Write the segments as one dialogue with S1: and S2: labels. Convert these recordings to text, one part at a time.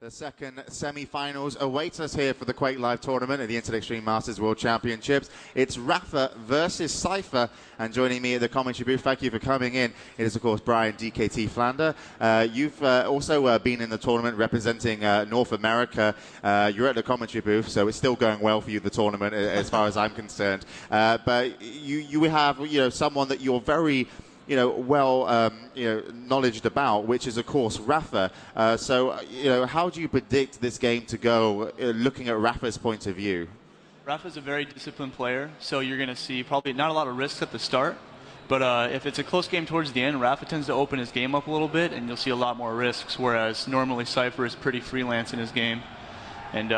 S1: The second semi-finals await us here for the QuakeLive tournament at the Internet Extreme Masters World Championships. It's Rapha versus Cypher, and joining me at the commentary booth, thank you for coming in, it is of course Brian DKT Flander. You've also been in the tournament representing North America. You're at the commentary booth, so it's still going well for you, the tournament, as far as I'm concerned. But you have someone that you're very knowledgeable about, which is, of course, Rapha. How do you predict this game to go, looking at Rapha's point of view?
S2: Rapha's a very disciplined player, so you're going to see probably not a lot of risks at the start. But if it's a close game towards the end, Rapha tends to open his game up a little bit, and you'll see a lot more risks, whereas normally Cypher is pretty freelance in his game. And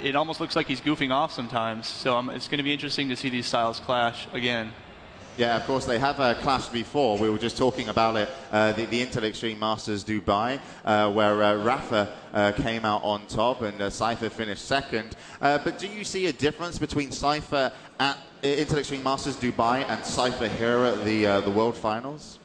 S2: it almost looks like he's goofing off sometimes, so it's going to be interesting to see these styles clash again.
S1: Yeah, of course, they have clashed before. We were just talking about it, the Internet Extreme Masters Dubai, where Rapha came out on top and Cypher finished second. But do you see a difference between Cypher at Internet Extreme Masters Dubai and Cypher here at the World Finals?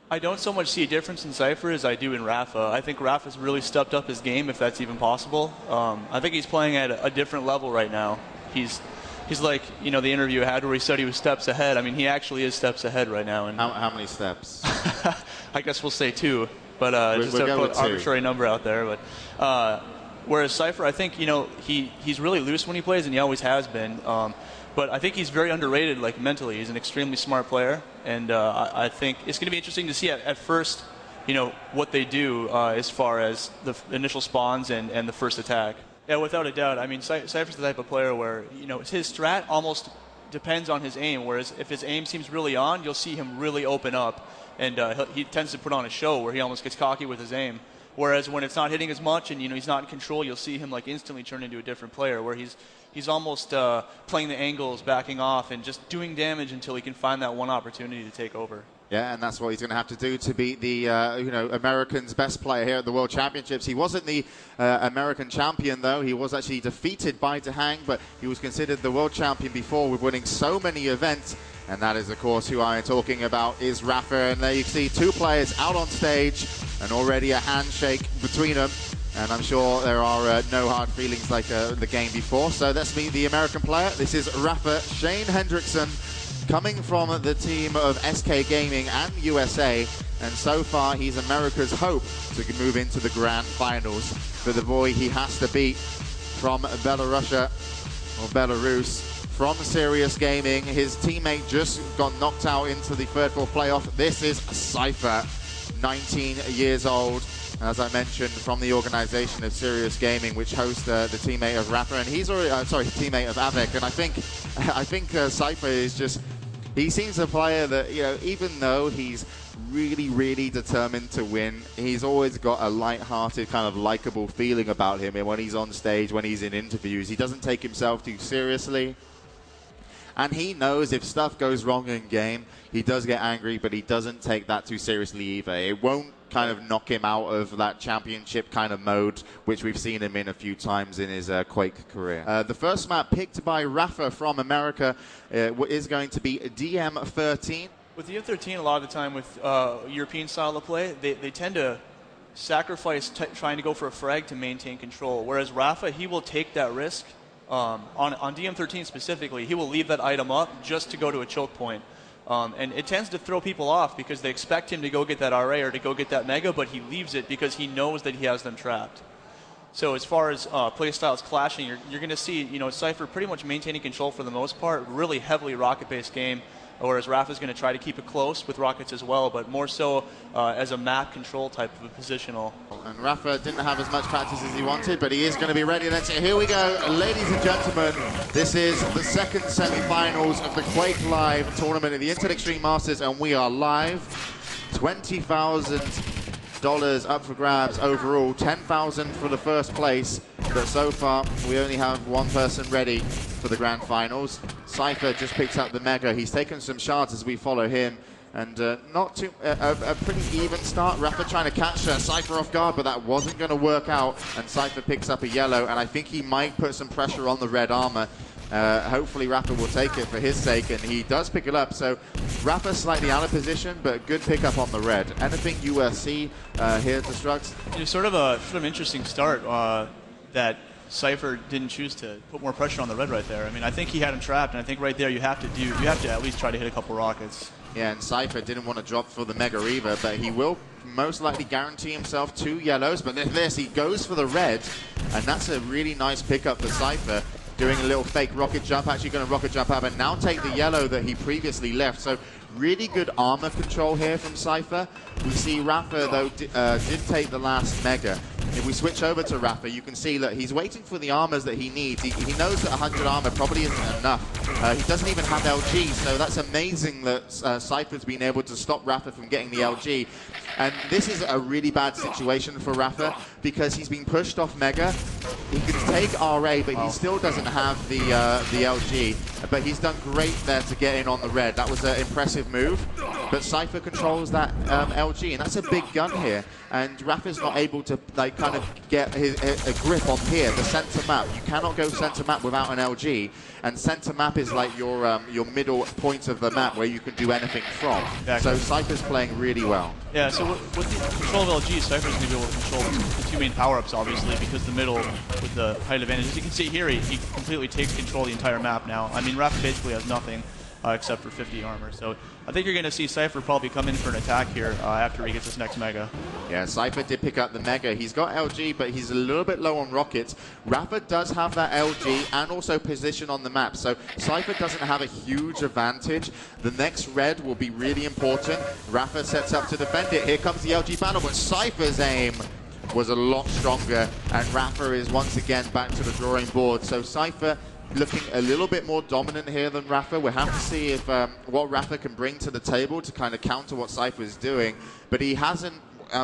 S2: I don't so much see a difference in Cypher as I do in Rapha. I think Rapha's really stepped up his game, if that's even possible. I think he's playing at a different level right now. He's like, the interview I had where he said he was steps ahead. I mean, he actually is steps ahead right now. And
S1: how many steps?
S2: I guess we'll say 2, but just to put an arbitrary number out there. But whereas Cypher, I think, he's really loose when he plays, and he always has been. But I think he's very underrated, like, mentally. He's an extremely smart player, and I think it's going to be interesting to see at first, what they do as far as the initial spawns and the first attack. Yeah, without a doubt. I mean, Cypher's the type of player where, his strat almost depends on his aim, whereas if his aim seems really on, you'll see him really open up, and he tends to put on a show where he almost gets cocky with his aim. Whereas when it's not hitting as much and, he's not in control, you'll see him, like, instantly turn into a different player, where he's almost playing the angles, backing off, and just doing damage until he can find that one opportunity to take over.
S1: Yeah, and that's what he's going to have to do to beat the American's best player here at the World Championships. He wasn't the American champion, though. He was actually defeated by Dehang, but he was considered the world champion before, with winning so many events. And that is, of course, who I am talking about is Rapha. And there you see 2 players out on stage, and already a handshake between them. And I'm sure there are no hard feelings like the game before. So let's meet the American player. This is Rapha Shane Hendrixson, coming from the team of SK Gaming and USA, and so far he's America's hope to move into the grand finals. For the boy he has to beat from Belarus, from Serious Gaming. His teammate just got knocked out into the third-floor playoff. This is Cypher, 19 years old. As I mentioned, from the organization of Serious Gaming, which hosts the teammate of Rapha, and he's already, teammate of Avik. And I think Cypher is just, he seems a player that, even though he's really, really determined to win, he's always got a light-hearted, kind of likable feeling about him. And when he's on stage, when he's in interviews, he doesn't take himself too seriously. And he knows if stuff goes wrong in game, he does get angry, but he doesn't take that too seriously either. It won't kind of knock him out of that championship kind of mode, which we've seen him in a few times in his Quake career. The first map picked by Rapha from America is going to be DM13.
S2: With DM13, a lot of the time with European style of play, they tend to sacrifice trying to go for a frag to maintain control, whereas Rapha, he will take that risk. On DM13 specifically, he will leave that item up just to go to a choke point. And it tends to throw people off because they expect him to go get that RA or to go get that Mega, but he leaves it because he knows that he has them trapped. So as far as play styles clashing, you're going to see Cypher pretty much maintaining control for the most part, really heavily rocket-based game, whereas Rapha's going to try to keep it close with rockets as well, but more so as a map control type of a positional.
S1: And Rapha didn't have as much practice as he wanted, but he is going to be ready. Here we go, ladies and gentlemen. This is the second semi-finals of the QuakeLive tournament at the Internet Extreme Masters, and we are live. $20,000 up for grabs overall, 10,000 for the first place, but so far we only have 1 person ready for the grand finals. Cypher just picked up the Mega. He's taken some shards as we follow him, and not too a pretty even start. Rapha trying to catch Cypher off guard, but that wasn't going to work out, and Cypher picks up a yellow, and I think he might put some pressure on the red armor. Hopefully Rapha will take it for his sake, and he does pick it up. So Rapha slightly out of position, but good pickup on the red. Anything you see here, Destructs?
S2: It's sort of an interesting start that Cypher didn't choose to put more pressure on the red right there. I mean, I think he had him trapped, and I think right there you have to at least try to hit a couple rockets.
S1: Yeah, and Cypher didn't want to drop for the Mega either, but he will most likely guarantee himself 2 yellows. But this, he goes for the red, and that's a really nice pickup for Cypher. Doing a little fake rocket jump, actually going to rocket jump up and now take the yellow that he previously left. So really good armor control here from Cypher. We see Rapha, though, did take the last Mega. If we switch over to Rapha, you can see that he's waiting for the armors that he needs. He knows that 100 armor probably isn't enough. He doesn't even have LG, so that's amazing that Cypher's been able to stop Rapha from getting the LG. And this is a really bad situation for Rapha because he's been pushed off Mega. He can take RA, but he still doesn't have the LG. But he's done great there to get in on the red. That was an impressive move. But Cypher controls that LG, and that's a big gun here. And Rapha's not able to kind of get a grip on here, the center map. You cannot go center map without an LG. And center map is like your middle point of the map where you can do anything from. Exactly. So Cypher's playing really well.
S2: Yeah, so with the control of LG, Cypher's going to be able to control the 2 main power-ups, obviously, because the middle with the height advantage. As you can see here, he completely takes control of the entire map now. I mean, Rapha basically has nothing except for 50 armor. So I think you're going to see Cypher probably come in for an attack here after he gets his next Mega. Yeah,
S1: Cypher did pick up the Mega. He's got LG, but he's a little bit low on rockets. Rapha does have that LG and also position on the map. So Cypher doesn't have a huge advantage. The next red will be really important. Rapha sets up to defend it. Here comes the LG battle, but Cypher's aim was a lot stronger, and Rapha is once again back to the drawing board. So Cypher looking a little bit more dominant here than Rapha. We'll have to see if what Rapha can bring to the table to kind of counter what Cypher is doing, but he hasn't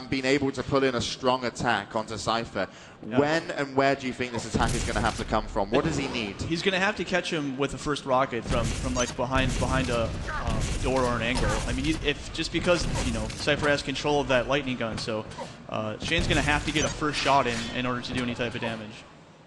S1: been able to pull in a strong attack onto Cypher. Yeah. When and where do you think this attack is going to have to come from? What does he need?
S2: He's going to have to catch him with the first rocket from like behind a door or an angle. I mean, just because Cypher has control of that lightning gun, so Shane's going to have to get a first shot in order to do any type of damage.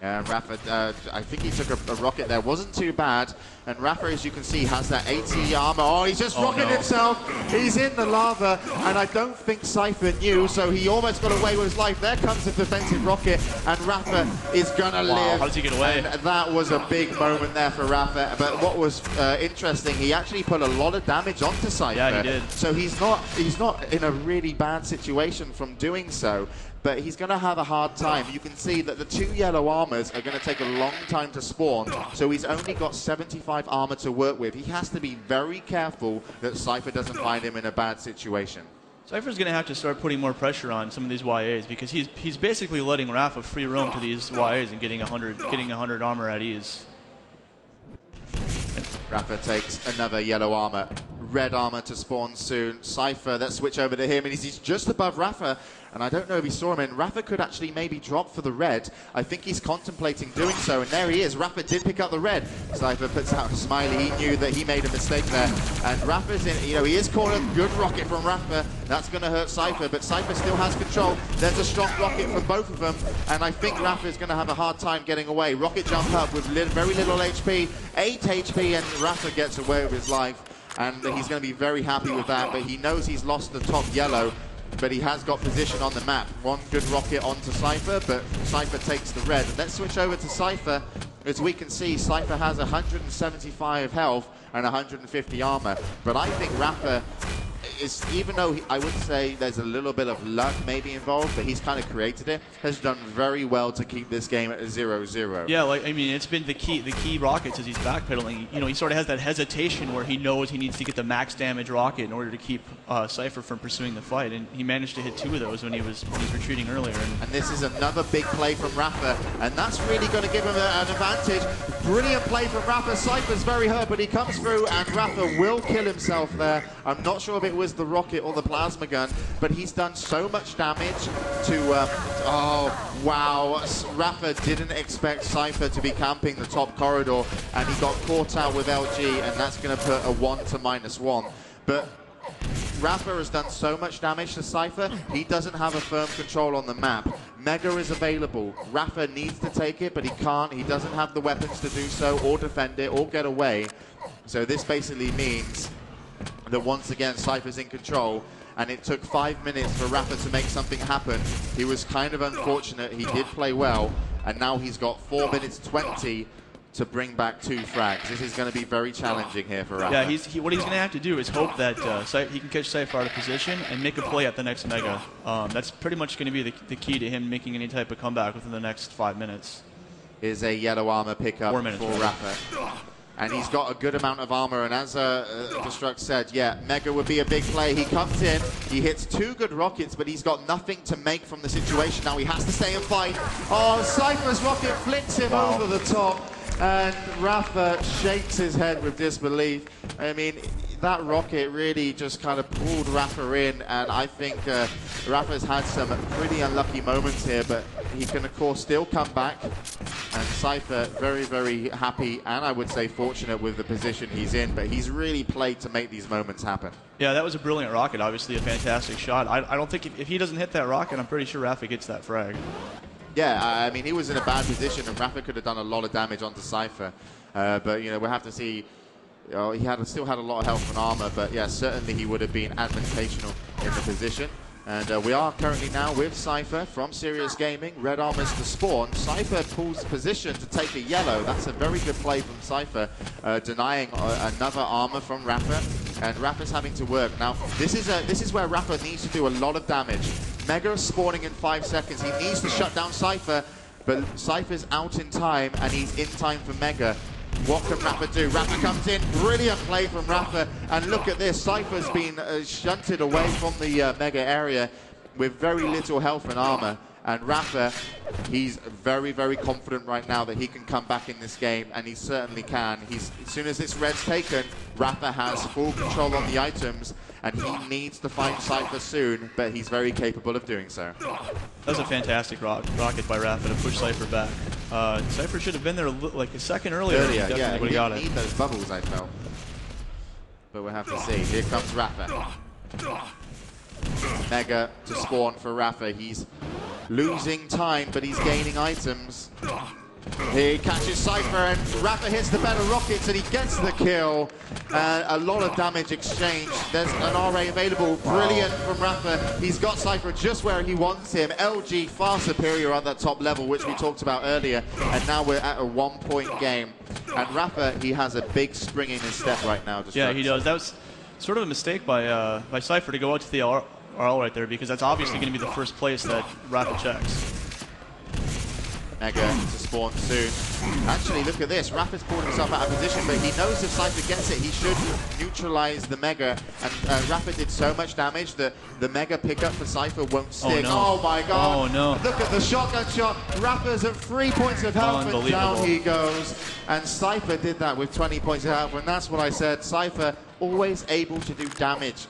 S1: And Rapha, I think he took a rocket there. Wasn't too bad. And Rapha, as you can see, has that 80 armor. Oh, he's just rocketed himself. He's in the lava. And I don't think Cypher knew, so he almost got away with his life. There comes the defensive rocket, and Rapha is going to live.
S2: How does he get away?
S1: And that was a big moment there for Rapha. But what was interesting, he actually put a lot of damage onto Cypher.
S2: Yeah, he did.
S1: So he's not in a really bad situation from doing so. But he's going to have a hard time. You can see that the 2 yellow armors are going to take a long time to spawn, so he's only got 75 armor to work with. He has to be very careful that Cypher doesn't find him in a bad situation.
S2: Cypher's going to have to start putting more pressure on some of these YAs because he's basically letting Rapha free roam to these YAs and getting 100 armor at ease.
S1: Rapha takes another yellow armor. Red armor to spawn soon. Cypher, let's switch over to him, and he's just above Rapha. And I don't know if he saw him, and Rapha could actually maybe drop for the red. I think he's contemplating doing so, and there he is. Rapha did pick up the red. Cypher puts out a smiley. He knew that he made a mistake there. And Rapha's in, he is cornered. Good rocket from Rapha. That's going to hurt Cypher, but Cypher still has control. There's a strong rocket from both of them, and I think Rapha is going to have a hard time getting away. Rocket jump up with very little HP, 8 HP, and Rapha gets away with his life. And he's going to be very happy with that, but he knows he's lost the top yellow, but he has got position on the map. One good rocket onto Cypher, but Cypher takes the red. Let's switch over to Cypher. As we can see, Cypher has 175 health and 150 armor, but I think Rapha is, even though I would say there's a little bit of luck maybe involved, but he's kind of created it, has done very well to keep this game at a 0-0.
S2: Yeah, I mean, it's been the key rockets as he's backpedaling. He sort of has that hesitation where he knows he needs to get the max damage rocket in order to keep Cypher from pursuing the fight, and he managed to hit 2 of those when he was retreating earlier.
S1: And this is another big play from Rapha, and that's really going to give him an advantage. Brilliant play from Rapha. Cypher's very hurt, but he comes through, and Rapha will kill himself there. I'm not sure if it was the rocket or the plasma gun, but he's done so much damage to oh wow, Rapha didn't expect Cypher to be camping the top corridor, and he got caught out with LG, and that's going to put a 1 to -1. But Rapha has done so much damage to Cypher, he doesn't have a firm control on the map. Mega is available. Rapha needs to take it, but he can't. He doesn't have the weapons to do so, or defend it, or get away. So this basically means that once again, Cypher's in control, and it took 5 minutes for Rapha to make something happen. He was kind of unfortunate. He did play well, and now he's got 4 minutes 20 to bring back 2 frags. This is going to be very challenging here for Rapha.
S2: Yeah, what he's going to have to do is hope that he can catch Cypher out of position and make a play at the next Mega. That's pretty much going to be the key to him making any type of comeback within the next 5 minutes.
S1: Is a yellow armor pickup
S2: 4 minutes,
S1: for Rapha. And he's got a good amount of armor, and as Destruct said, yeah, Mega would be a big play. He comes in, he hits 2 good rockets, but he's got nothing to make from the situation. Now he has to stay and fight. Oh, Cypher's rocket flicks him over the top, and Rapha shakes his head with disbelief. I mean, that rocket really just kind of pulled Rapha in, and I think Rapha's had some pretty unlucky moments here, but he can, of course, still come back. And Cypher very, very happy, and I would say fortunate with the position he's in, but he's really played to make these moments happen.
S2: Yeah, that was a brilliant rocket, obviously a fantastic shot. I don't think if he doesn't hit that rocket, I'm pretty sure Rapha gets that frag.
S1: Yeah, I mean, he was in a bad position, and Rapha could have done a lot of damage onto Cypher. But, you know, we'll have to see. He still had a lot of health and armor, but yeah, certainly he would have been advantageous in the position. And we are currently now with Cypher from Serious Gaming. Red armors to spawn. Cypher pulls position to take a yellow. That's a very good play from Cypher, denying another armor from Rapha. And Rapha's having to work. Now, this is where Rapha needs to do a lot of damage. Mega is spawning in 5 seconds. He needs to shut down Cypher, but Cypher's out in time, and he's in time for Mega. What can Rapha do? Rapha comes in, brilliant play from Rapha, and look at this, Cypher's been shunted away from the Mega area with very little health and armor, and Rapha, he's very, very confident right now that he can come back in this game, and he certainly can. As soon as this red's taken, Rapha has full control on the items, and he needs to find Cypher soon, but he's very capable of doing so.
S2: That was a fantastic rocket by Rapha to push Cypher back. Cypher should have been there like a second earlier.
S1: Yeah, he didn't need those bubbles, I felt. But we'll have to see. Here comes Rapha. Mega to spawn for Rapha. He's losing time, but he's gaining items. He catches Cypher, and Rapha hits the better rockets, and he gets the kill. A lot of damage exchanged. There's an RA available. Brilliant from Rapha. He's got Cypher just where he wants him. LG far superior at that top level, which we talked about earlier. And now we're at a 1-point game. And Rapha, he has a big spring in his step right now.
S2: Yeah, he does. That was sort of a mistake by Cypher to go out to the RL right there, because that's obviously going to be the first place that Rapha checks.
S1: Mega to spawn soon. Actually, look at this. Rapha's pulled himself out of position, but he knows if Cypher gets it, he should neutralize the Mega. And Rapha did so much damage that the Mega pickup for Cypher won't stick. Oh my god.
S2: Oh no.
S1: Look at the shotgun shot. Rapha's at 3 points of health, and down he goes. And Cypher did that with 20 points of health, and that's what I said. Cypher always able to do damage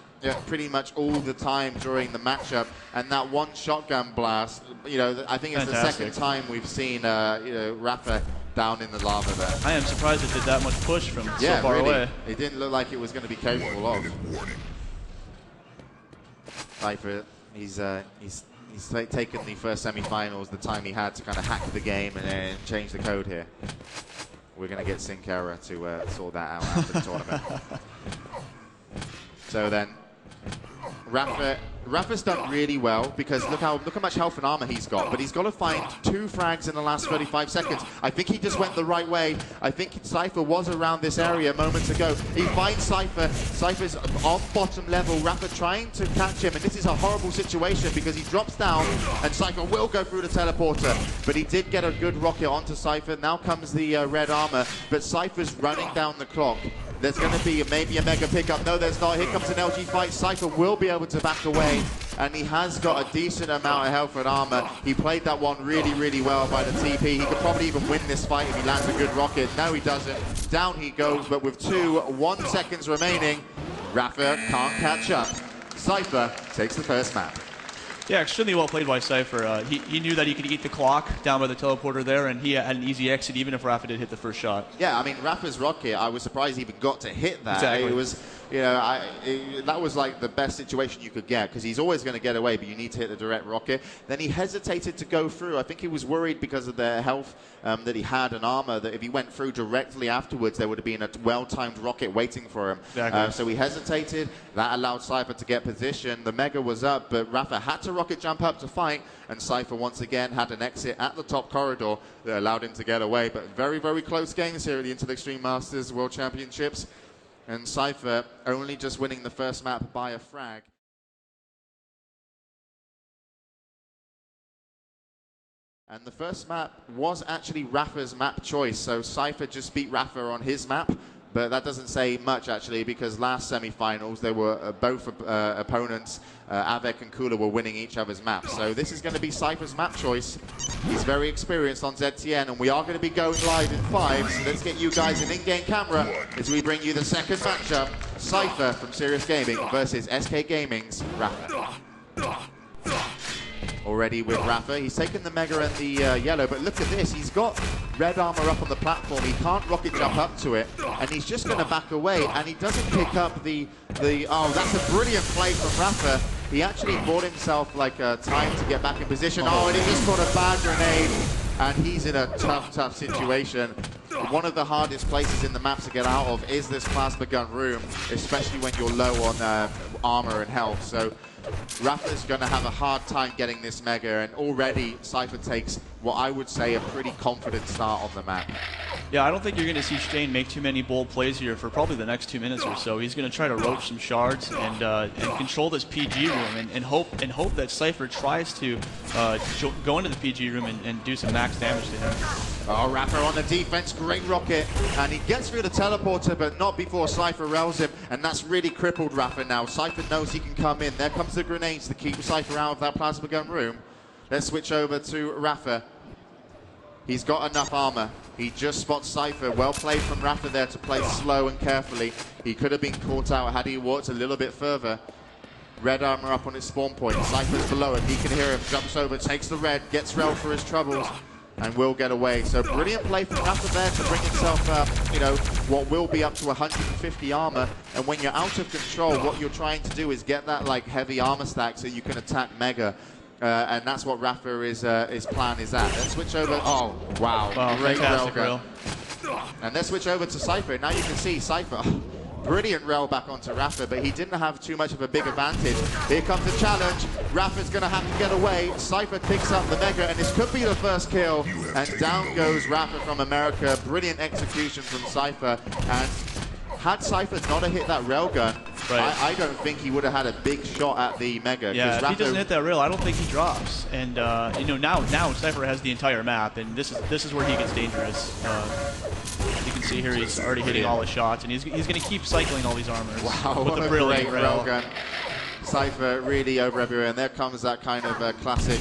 S1: pretty much all the time during the matchup, and that one shotgun blast, you know, I think it's the second time we've seen Rapha down in the lava there.
S2: I am surprised it did that much push from so far away.
S1: It didn't look like it was going to be capable of. Cypher, he's taken the first semi-finals, the time he had to kind of hack the game and then change the code here. We're going to get Syncera to sort that out after the tournament. So then, Rapha's done really well, because look how much health and armor he's got, but he's got to find 2 frags in the last 35 seconds. I think he just went the right way. I think Cypher was around this area moments ago. He finds Cypher. Cypher's on bottom level. Rapha trying to catch him, and this is a horrible situation because he drops down, and Cypher will go through the teleporter, but he did get a good rocket onto Cypher. Now comes the red armor, but Cypher's running down the clock. There's going to be maybe a Mega pickup. No, there's not. Here comes an LG fight. Cypher will be able to back away, and he has got a decent amount of health and armor. He played that one really, really well by the TP. He could probably even win this fight if he lands a good rocket. No, he doesn't. Down he goes, but with 1 seconds remaining, Rapha can't catch up. Cypher takes the first map.
S2: Yeah, extremely well played by Cypher. He knew that he could eat the clock down by the teleporter there, and he had an easy exit even if Rapha did hit the first shot.
S1: Yeah, I mean, Rapha's rocket, I was surprised he even got to hit that.
S2: Exactly.
S1: It was you know, that was like the best situation you could get, because he's always going to get away, but you need to hit the direct rocket. Then he hesitated to go through. I think he was worried because of the health that he had and armor, that if he went through directly afterwards, there would have been a well-timed rocket waiting for him. Exactly. So he hesitated. That allowed Cypher to get position. The Mega was up, but Rapha had to rocket jump up to fight, and Cypher once again had an exit at the top corridor that allowed him to get away. But very, very close games here at the Into the Extreme Masters World Championships. And Cypher only just winning the first map by a frag. And the first map was actually Rapha's map choice. So Cypher just beat Rapha on his map. But that doesn't say much, actually, because last semifinals, they were both opponents, Avec and Kula, were winning each other's maps. So this is going to be Cypher's map choice. He's very experienced on ZTN, and we are going to be going live in 5. So let's get you guys an in-game camera as we bring you the second matchup. Cypher from Serious Gaming versus SK Gaming's Rapha. Already with Rapha, he's taken the Mega and the yellow, but look at this, he's got red armor up on the platform, he can't rocket jump up to it, and he's just going to back away, and he doesn't pick up the oh, that's a brilliant play from Rapha. He actually bought himself like time to get back in position. Oh, and he just caught a bad grenade, and he's in a tough situation. One of the hardest places in the map to get out of is this plasma gun room, especially when you're low on armor and health. So Rapha's going to have a hard time getting this Mega, and already Cypher takes what I would say a pretty confident start on the map.
S2: Yeah, I don't think you're going to see Shane make too many bold plays here for probably the next 2 minutes or so. He's going to try to roach some shards and control this PG room and hope that Cypher tries to go into the PG room and do some max damage to him.
S1: Oh, Rapha on the defense, great rocket, and he gets through the teleporter, but not before Cypher rails him, and that's really crippled Rapha now. Cypher knows he can come in. There comes the grenades to keep Cypher out of that plasma gun room. Let's switch over to Rapha. He's got enough armor. He just spots Cypher. Well played from Rapha there to play slow and carefully. He could have been caught out had he walked a little bit further. Red armor up on his spawn point. Cypher's below him. He can hear him. Jumps over, takes the red, gets railed for his troubles, and will get away. So brilliant play from Rapha there to bring himself up, you know, what will be up to 150 armor. And when you're out of control, what you're trying to do is get that like heavy armor stack so you can attack Mega. And that's what Rapha his plan is at. Let's switch over. Oh, wow. Great railgun. And let's switch over to Cypher. Now you can see Cypher. Brilliant rail back onto Rapha, but he didn't have too much of a big advantage. Here comes the challenge. Rapha's going to have to get away. Cypher picks up the Mega, and this could be the first kill. And down goes Rapha from America. Brilliant execution from Cypher. And had Cypher not have hit that railgun, right, I don't think he would have had a big shot at the Mega.
S2: Yeah, if he doesn't hit that rail, I don't think he drops. And you know, now Cypher has the entire map, and this is where he gets dangerous. You can see here he's already hitting all his shots, and he's going to keep cycling all these armors.
S1: Wow, what a great railgun. Cypher really over everywhere, and there comes that kind of classic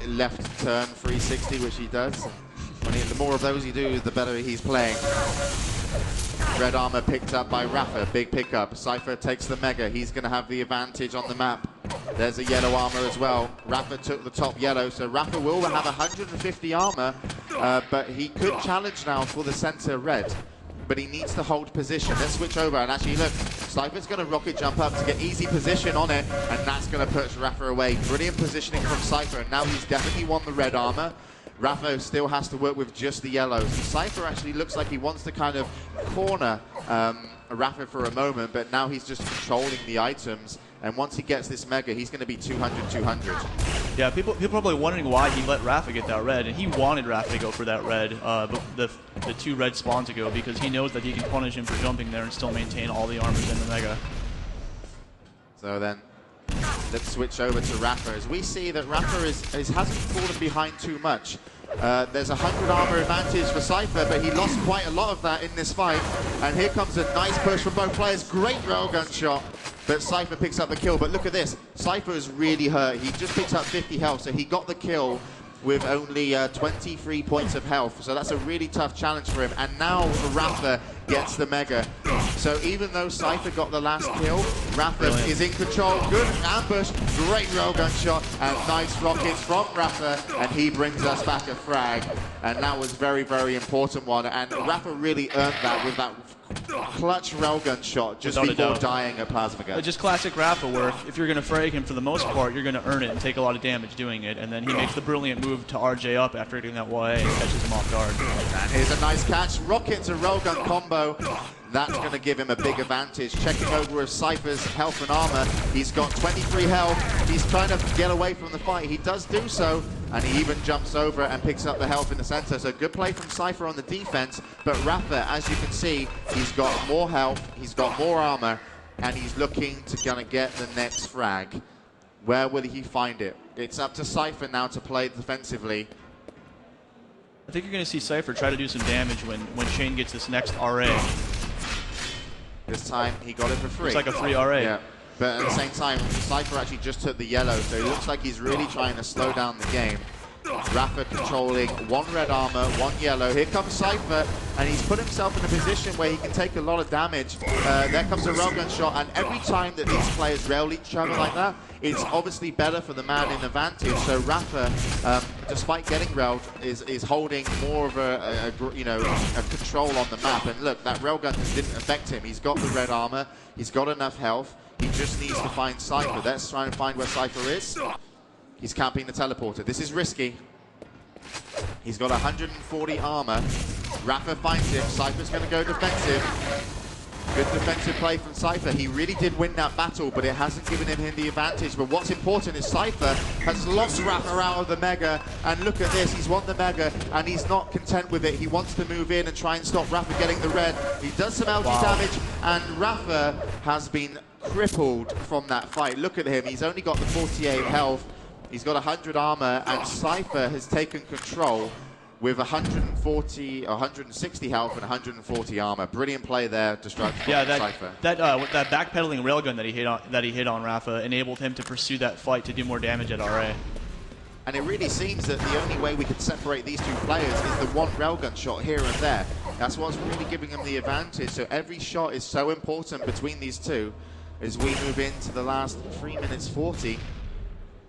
S1: left turn 360, which he does. The more of those you do, the better he's playing. Red armor picked up by Rapha, big pickup. Cypher takes the Mega, he's going to have the advantage on the map. There's a yellow armor as well. Rapha took the top yellow, so Rapha will have 150 armor, but he could challenge now for the center red. But he needs to hold position. Let's switch over, and actually look, Cypher's going to rocket jump up to get easy position on it, and that's going to push Rapha away. Brilliant positioning from Cypher, and now he's definitely won the red armor. Rapha still has to work with just the yellows. And Cypher actually looks like he wants to kind of corner Rapha for a moment, but now he's just controlling the items. And once he gets this Mega, he's going to be 200-200.
S2: Yeah, people are probably wondering why he let Rapha get that red, and he wanted Rapha to go for that red, the 2 red spawns ago, because he knows that he can punish him for jumping there and still maintain all the armors in the Mega.
S1: So then, let's switch over to Rapha. As we see that Rapha hasn't fallen behind too much. There's 100 armor advantage for Cypher, but he lost quite a lot of that in this fight. And here comes a nice push from both players. Great railgun shot, but Cypher picks up the kill. But look at this, Cypher is really hurt. He just picked up 50 health, so he got the kill with only 23 points of health. So that's a really tough challenge for him. And now Rapha gets the Mega. So So even though Cypher got the last kill, rapha is in control. Good ambush, great railgun shot, and nice rockets from rapha, and he brings us back a frag. And that was very, very important one. And rapha really earned that with that clutch railgun shot just before dying at Plasma Gun.
S2: Just classic rapha work. If you're going to frag him for the most part, you're going to earn it and take a lot of damage doing it. And then he makes the brilliant move to RJ up after doing that YA and catches him off guard.
S1: And here's a nice catch. Rocket to railgun combo. That's going to give him a big advantage. Checking over with Cypher's health and armor. He's got 23 health. He's trying to get away from the fight. He does do so, and he even jumps over and picks up the health in the center. So good play from Cypher on the defense. But rapha, as you can see, he's got more health, he's got more armor, and he's looking to gonna get the next frag. Where will he find it? It's up to Cypher now to play defensively.
S2: I think you're going to see Cypher try to do some damage when Shane gets this next RA.
S1: This time he got it for free.
S2: It's like a free RA.
S1: Yeah. But at the same time, Cypher actually just took the yellow, so it looks like he's really trying to slow down the game. rapha controlling one red armor, one yellow. Here comes Cypher, and he's put himself in a position where he can take a lot of damage. There comes a railgun shot, and every time that these players rail each other like that, it's obviously better for the man in advantage. So rapha, despite getting railed, is holding more of a control on the map. And look, that railgun just didn't affect him. He's got the red armor, he's got enough health. He just needs to find Cypher. Let's try and find where Cypher is. He's camping the teleporter. This is risky. He's got 140 armor. rapha finds him. Cypher's going to go defensive. Good defensive play from Cypher. He really did win that battle, but it hasn't given him the advantage. But what's important is Cypher has lost rapha out of the Mega, and look at this, he's won the Mega, and he's not content with it. He wants to move in and try and stop rapha getting the red. He does some LG damage, and rapha has been crippled from that fight. Look at him, he's only got the 48 health, he's got 100 armor, and Cypher has taken control with 140, 160 health and 140 armor. Brilliant play there, Destruction.
S2: Yeah,
S1: Cypher.
S2: that backpedaling railgun that he hit on rapha enabled him to pursue that fight to do more damage at RA.
S1: And it really seems that the only way we could separate these two players is the one railgun shot here and there. That's what's really giving him the advantage. So every shot is so important between these two as we move into the last 3 minutes 40.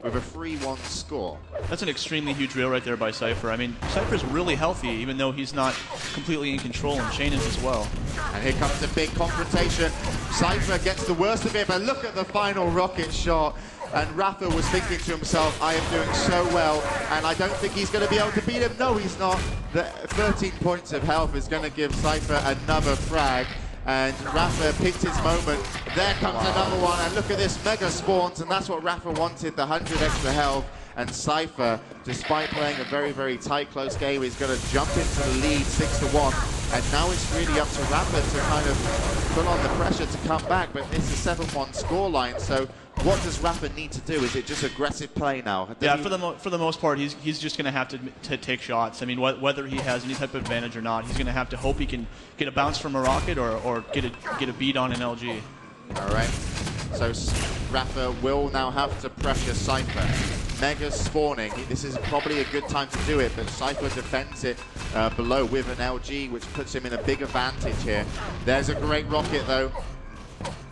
S1: With a 3-1 score.
S2: That's an extremely huge rail right there by Cypher. I mean, Cypher's really healthy, even though he's not completely in control, and Shane is as well.
S1: And here comes the big confrontation. Cypher gets the worst of it, but look at the final rocket shot. And rapha was thinking to himself, I am doing so well, and I don't think he's going to be able to beat him. No, he's not. The 13 points of health is going to give Cypher another frag. And rapha picked his moment. There comes another one, and look at this, mega spawns, and that's what rapha wanted, the 100 extra health. And Cypher, despite playing a very, very tight, close game, is going to jump into the lead 6-1. And now it's really up to rapha to kind of put on the pressure to come back, but it's a 7-1 scoreline. So what does rapha need to do? Is it just aggressive play now?
S2: Yeah, for the most part, he's just going to have to take shots. I mean, whether he has any type of advantage or not, he's going to have to hope he can get a bounce from a rocket or get a beat on an LG.
S1: All right. So rapha will now have to pressure Cypher. Mega spawning. This is probably a good time to do it, but Cypher defends it below with an LG, which puts him in a big advantage here. There's a great rocket, though.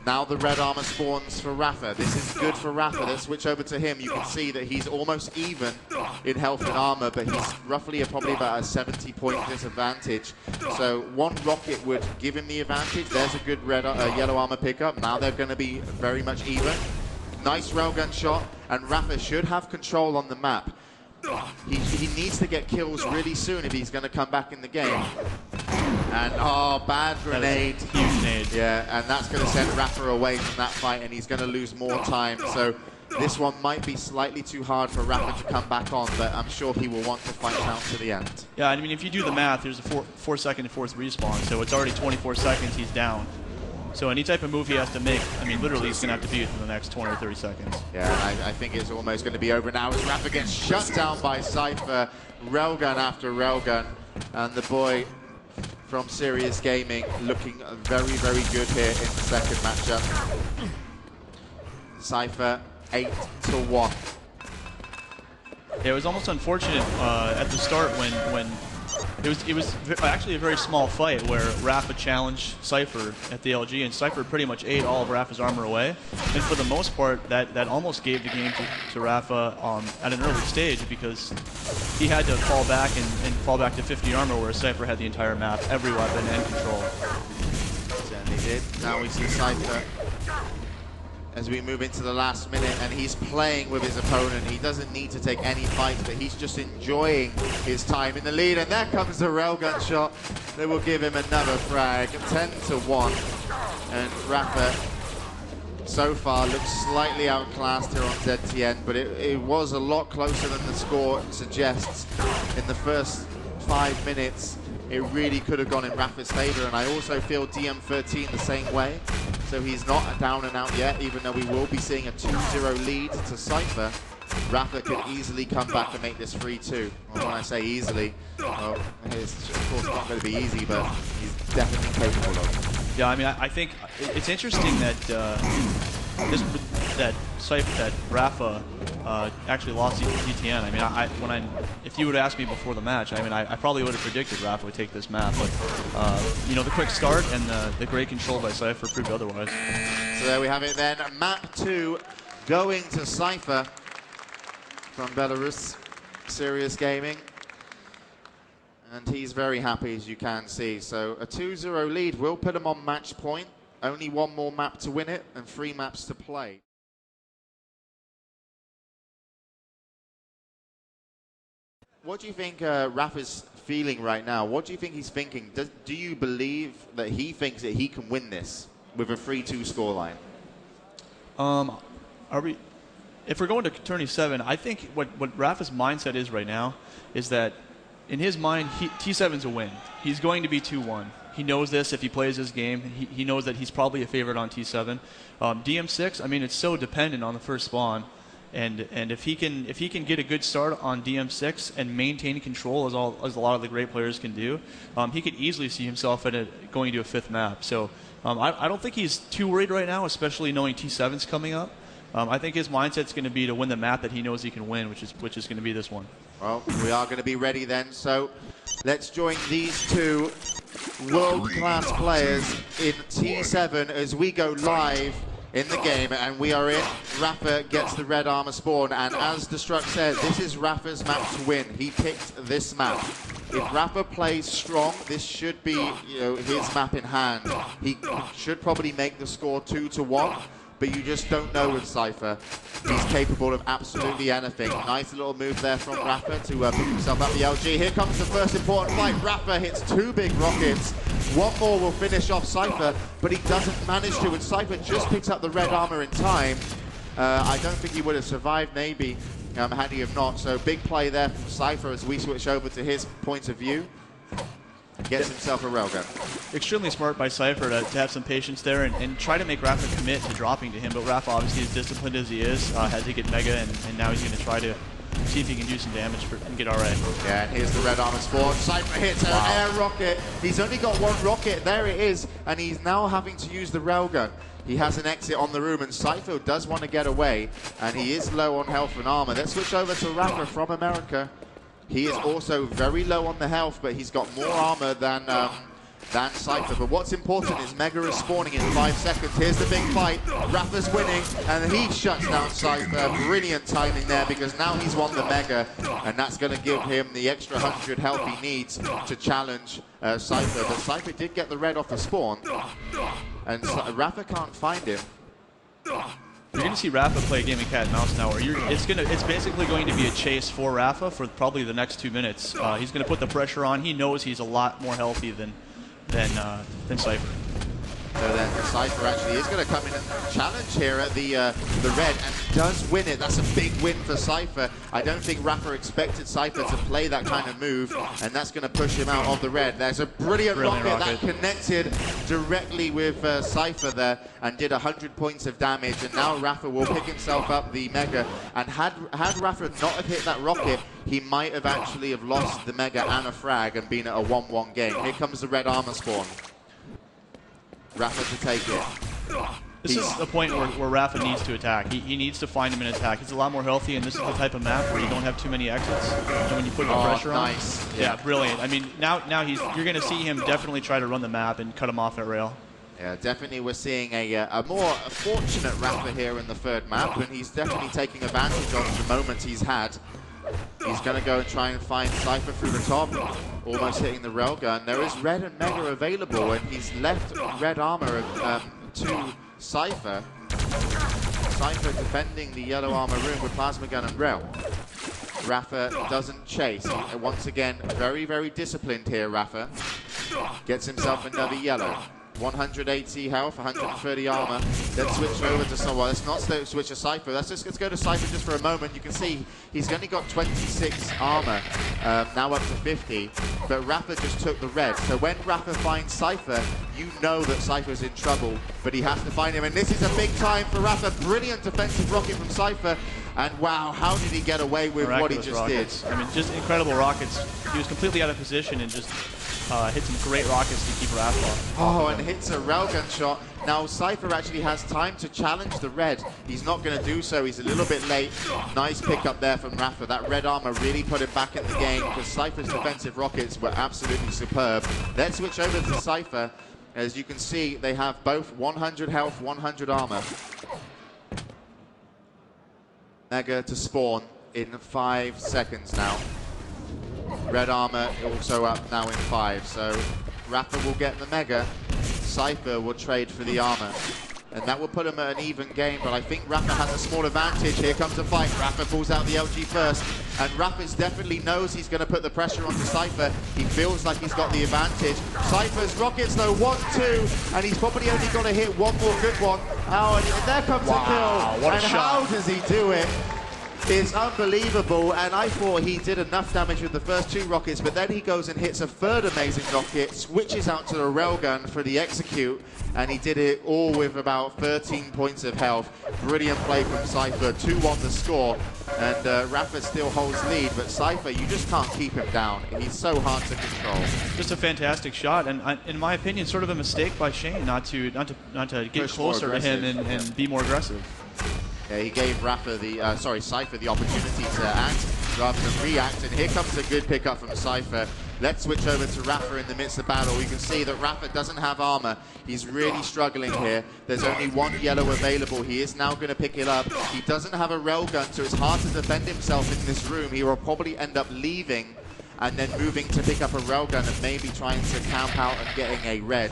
S1: Now the red armor spawns for rapha. This is good for rapha. Let's switch over to him. You can see that he's almost even in health and armor, but he's roughly probably about a 70-point disadvantage. So one rocket would give him the advantage. There's a good yellow armor pickup. Now they're going to be very much even. Nice railgun shot, and rapha should have control on the map. He needs to get kills really soon if he's going to come back in the game. And bad grenade.
S2: Huge nade.
S1: Yeah, and that's going to send rapha away from that fight, and he's going to lose more time. So this one might be slightly too hard for rapha to come back on, but I'm sure he will want to fight out to the end.
S2: Yeah, I mean, if you do the math, there's a 4-second fourth respawn, so it's already 24 seconds he's down. So any type of move he has to make, I mean, literally he's going to have to beat it in the next 20 or 30 seconds. Yeah,
S1: I think it's almost going to be over now as rapha gets shut down by Cypher, railgun after railgun, and the boy from Serious Gaming looking very, very good here in the second matchup. Cypher 8-1.
S2: Yeah, it was almost unfortunate at the start when it was actually a very small fight where Rapha challenged Cypher at the LG, and Cypher pretty much ate all of Rapha's armor away. And for the most part, that almost gave the game to Rapha at an early stage, because he had to fall back and fall back to 50 armor, whereas Cypher had the entire map, every weapon, and control.
S1: Certainly did. Now we see Cypher as we move into the last minute, and he's playing with his opponent. He doesn't need to take any fights, but he's just enjoying his time in the lead. And there comes the railgun shot that will give him another frag, 10-1. And Rapha so far looks slightly outclassed here on ZTN, but it was a lot closer than the score suggests. In the first 5 minutes, it really could have gone in Rapha's favor, and I also feel DM13 the same way. So he's not down and out yet, even though we will be seeing a 2-0 lead to Cypher. Rapha could easily come back and make this 3-2. Well, when I say easily, well, it's of course not going to be easy, but he's definitely capable of it.
S2: Yeah, I mean, I think it's interesting that that Rapha actually lost DTN. I mean, if you would ask me before the match, I mean, I probably would have predicted Rapha would take this map, but you know, the quick start and the great control by Cypher proved otherwise.
S1: So there we have it then. Map 2 going to Cypher from Belarus, Serious Gaming. And he's very happy, as you can see. So a 2-0 lead will put him on match point. Only one more map to win it and 3 maps to play. What do you think Rapha's feeling right now? What do you think he's thinking? Do you believe that he thinks that he can win this with a 3-2 scoreline?
S2: If we're going to Tourney 7, I think what Rapha's mindset is right now is that in his mind, T7's a win. He's going to be 2-1. He knows this if he plays his game. He knows that he's probably a favorite on T7. DM6, I mean, it's so dependent on the first spawn. And if he can get a good start on DM6 and maintain control as a lot of the great players can do, he could easily see himself going to a 5th map. So I don't think he's too worried right now, especially knowing T7's coming up. I think his mindset's going to be to win the map that he knows he can win, which is going to be this one.
S1: Well, we are going to be ready then. So let's join these two world-class players in T7 as we go live in the game, and we are in. Rapha gets the red armor spawn, and as Destruct said, this is Rapha's map to win. He picked this map. If Rapha plays strong, this should be, you know, his map in hand. He should probably make the score 2-1. But you just don't know with Cypher. He's capable of absolutely anything. Nice little move there from Rapha to pick himself up the LG. Here comes the first important fight. Rapha hits 2 big rockets. One more will finish off Cypher, but he doesn't manage to, and Cypher just picks up the red armor in time. I don't think he would have survived, maybe, had he have not. So big play there from Cypher as we switch over to his point of view. Gets himself a railgun. Extremely
S2: smart by Cypher to have some patience there and try to make Rapha commit to dropping to him, but Rapha, obviously as disciplined as he is, had to get Mega, and now he's going to try to see if he can do some damage and get RA.
S1: Yeah, and here's the red armor spawn. Cypher hits an air rocket. He's only got 1 rocket. There it is, and he's now having to use the railgun. He has an exit on the room, and Cypher does want to get away, and he is low on health and armor. Let's switch over to Rapha from America. He is also very low on the health, but he's got more armor than Cypher. But what's important is Mega is spawning in 5 seconds. Here's the big fight. Rapha's winning, and he shuts down Cypher. Brilliant timing there, because now he's won the Mega, and that's going to give him the extra 100 health he needs to challenge Cypher. But Cypher did get the red off the spawn, and Rapha can't find him.
S2: You're going to see Rapha play a game of cat and mouse now, where it's basically going to be a chase for Rapha for probably the next 2 minutes. He's going to put the pressure on. He knows he's a lot more healthy than Cypher.
S1: So then Cypher actually is going to come in and challenge here at the red, and does win it. That's a big win for Cypher. I don't think Rapha expected Cypher to play that kind of move, and that's going to push him out of the red. There's a brilliant rocket that connected directly with Cypher there and did 100 points of damage, and now Rapha will pick himself up the Mega. And had Rapha not have hit that rocket, he might have actually have lost the Mega and a frag and been at a 1-1 game. Here comes the red armor spawn. Rapha to take it.
S2: This is a point where Rapha needs to attack. He needs to find him and attack. He's a lot more healthy, and this is the type of map where you don't have too many exits. And when you put the pressure on, yeah, brilliant. I mean, now you're going to see him definitely try to run the map and cut him off at rail.
S1: Yeah, definitely we're seeing a more fortunate Rapha here in the third map, and he's definitely taking advantage of the moments he's had. He's going to go and try and find Cypher through the top, almost hitting the railgun. There is red and mega available, and he's left red armor to Cypher. Cypher defending the yellow armor room with plasma gun and rail. Rapha doesn't chase. Once again, very, very disciplined here, Rapha. Gets himself another yellow. 180 health, 130 armor. Let's switch over to someone. Let's not switch to Cypher. Let's go to Cypher just for a moment. You can see he's only got 26 armor, now up to 50. But Rapha just took the red. So when Rapha finds Cypher, you know that Cypher's in trouble, but he has to find him. And this is a big time for Rapha. Brilliant defensive rocket from Cypher. And wow, how did he get away with what he just did?
S2: I mean, just incredible rockets. He was completely out of position and just hit some great rockets to keep Rapha off.
S1: Oh, and hits a railgun shot. Now, Cypher actually has time to challenge the red. He's not going to do so. He's a little bit late. Nice pickup there from Rapha. That red armor really put him back in the game because Cypher's defensive rockets were absolutely superb. Let's switch over to Cypher. As you can see, they have both 100 health, 100 armor. Mega to spawn in 5 seconds now. Red armor also up now in 5, so Rapha will get the mega. Cypher will trade for the armor, and that will put him at an even game, but I think Rapha has a small advantage. Here comes the fight. Rapha pulls out the LG first, and Rapha definitely knows he's going to put the pressure onto Cypher. He feels like he's got the advantage. Cypher's rockets though, 1-2, and he's probably only got to hit one more good one. Oh, and there comes a kill.
S2: What a
S1: and
S2: shot.
S1: How does he do it? It's unbelievable, and I thought he did enough damage with the first 2 rockets, but then he goes and hits a third amazing rocket, switches out to the railgun for the execute, and he did it all with about 13 points of health. Brilliant play from Cypher, 2-1 the score, and Rapha still holds lead, but Cypher, you just can't keep him down. He's so hard to control.
S2: Just a fantastic shot, and in my opinion, sort of a mistake by Shane not to get closer to him and be more aggressive.
S1: Yeah, he gave Cypher the opportunity to act rather than react, and here comes a good pickup from Cypher. Let's switch over to Rapha in the midst of battle. You can see that Rapha doesn't have armor. He's really struggling here. There's only 1 yellow available. He is now going to pick it up. He doesn't have a railgun, so it's hard to defend himself in this room. He will probably end up leaving and then moving to pick up a railgun and maybe trying to camp out and getting a red.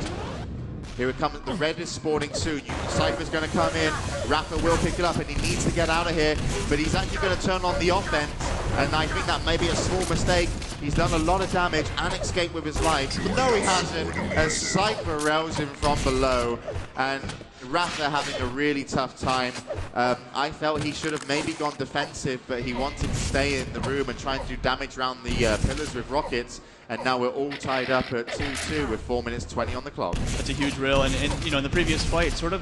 S1: Here it comes, the red is spawning soon. Cypher's going to come in, Rapha will pick it up, and he needs to get out of here, but he's actually going to turn on the offense, and I think that may be a small mistake. He's done a lot of damage and escaped with his life. No, he hasn't, as Cypher rails him from below, and Rapha having a really tough time. I felt he should have maybe gone defensive, but he wanted to stay in the room and try and do damage around the pillars with rockets. And now we're all tied up at 2-2 with 4 minutes 20 on the clock.
S2: That's a huge rail, and you know, in the previous fight, sort of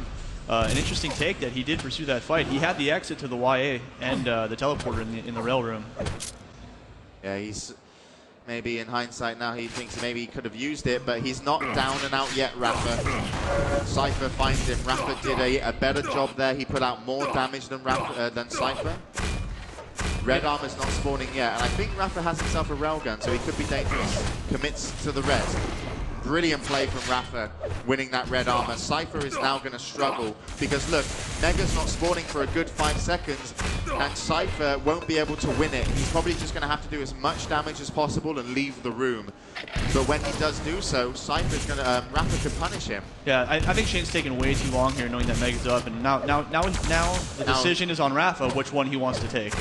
S2: an interesting take that he did pursue that fight. He had the exit to the YA and the teleporter in the rail room.
S1: Yeah, he's maybe in hindsight now he thinks maybe he could have used it, but he's not down and out yet, Rapha. Cypher finds him. Rapha did a better job there. He put out more damage than Cypher. Red armor's not spawning yet, and I think Rapha has himself a railgun, so he could be dangerous. Commits to the red. Brilliant play from Rapha, winning that red armor. Cypher is now going to struggle, because look, Mega's not spawning for a good 5 seconds, and Cypher won't be able to win it. He's probably just going to have to do as much damage as possible and leave the room. But when he does do so, Cypher's going to, Rapha can punish him.
S2: Yeah, I think Shane's taken way too long here, knowing that Mega's up, and now the decision is on Rapha which one he wants to take.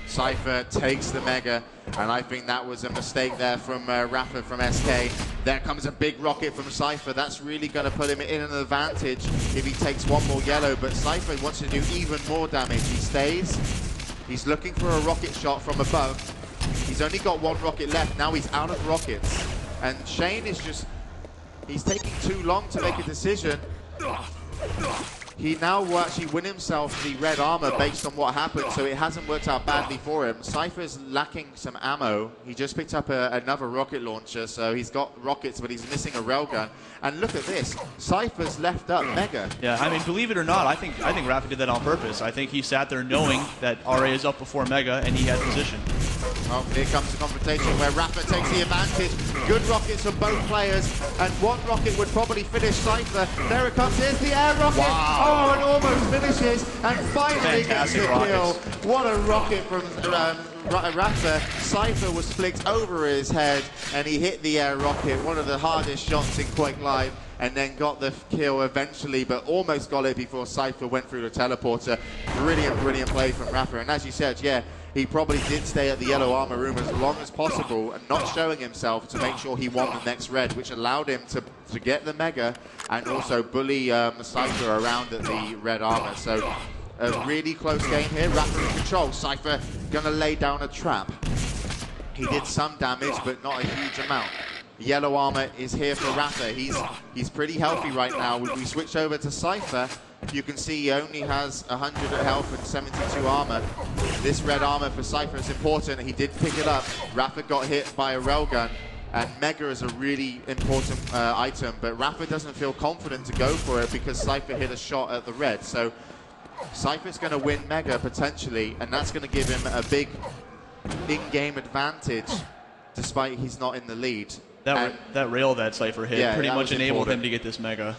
S1: Cypher takes the mega, and I think that was a mistake there from Rapha from SK. There comes a big rocket from Cypher. That's really going to put him in an advantage if he takes 1 more yellow, but Cypher wants to do even more damage. He stays. He's looking for a rocket shot from above. He's only got 1 rocket left. Now he's out of rockets. And Shane is just, he's taking too long to make a decision. he now will actually win himself the red armor based on what happened, so it hasn't worked out badly for him. Cypher's lacking some ammo. He just picked up another rocket launcher, so he's got rockets, but he's missing a railgun. And look at this, Cypher's left up Mega.
S2: Yeah, I mean, believe it or not, I think Rapha did that on purpose. I think he sat there knowing that RA is up before Mega, and he had position.
S1: Well, here comes the confrontation where Rapha takes the advantage. Good rockets from both players, and one rocket would probably finish Cypher. There it comes, here's the air rocket.
S2: Wow.
S1: Oh, and almost finishes, and finally gets the kill. What a rocket from Rapha. Cypher was flicked over his head, and he hit the air rocket, one of the hardest shots in QuakeLive, and then got the kill eventually, but almost got it before Cypher went through the teleporter. Brilliant, brilliant play from Rapha, and as you said, yeah, he probably did stay at the yellow armor room as long as possible and not showing himself to make sure he won the next red, which allowed him to get the Mega and also bully Cypher around at the red armor. So a really close game here. Rapha in control. Cypher gonna lay down a trap. He did some damage, but not a huge amount. Yellow armor is here for Rapha. He's pretty healthy right now. We switch over to Cypher. You can see he only has 100 health and 72 armor. This red armor for Cypher is important. He did pick it up. Rapha got hit by a railgun, and Mega is a really important item, but Rapha doesn't feel confident to go for it because Cypher hit a shot at the red. So Cypher's going to win Mega potentially, and that's going to give him a big in-game advantage despite he's not in the lead.
S2: That rail that Cypher hit pretty much enabled him to get this Mega.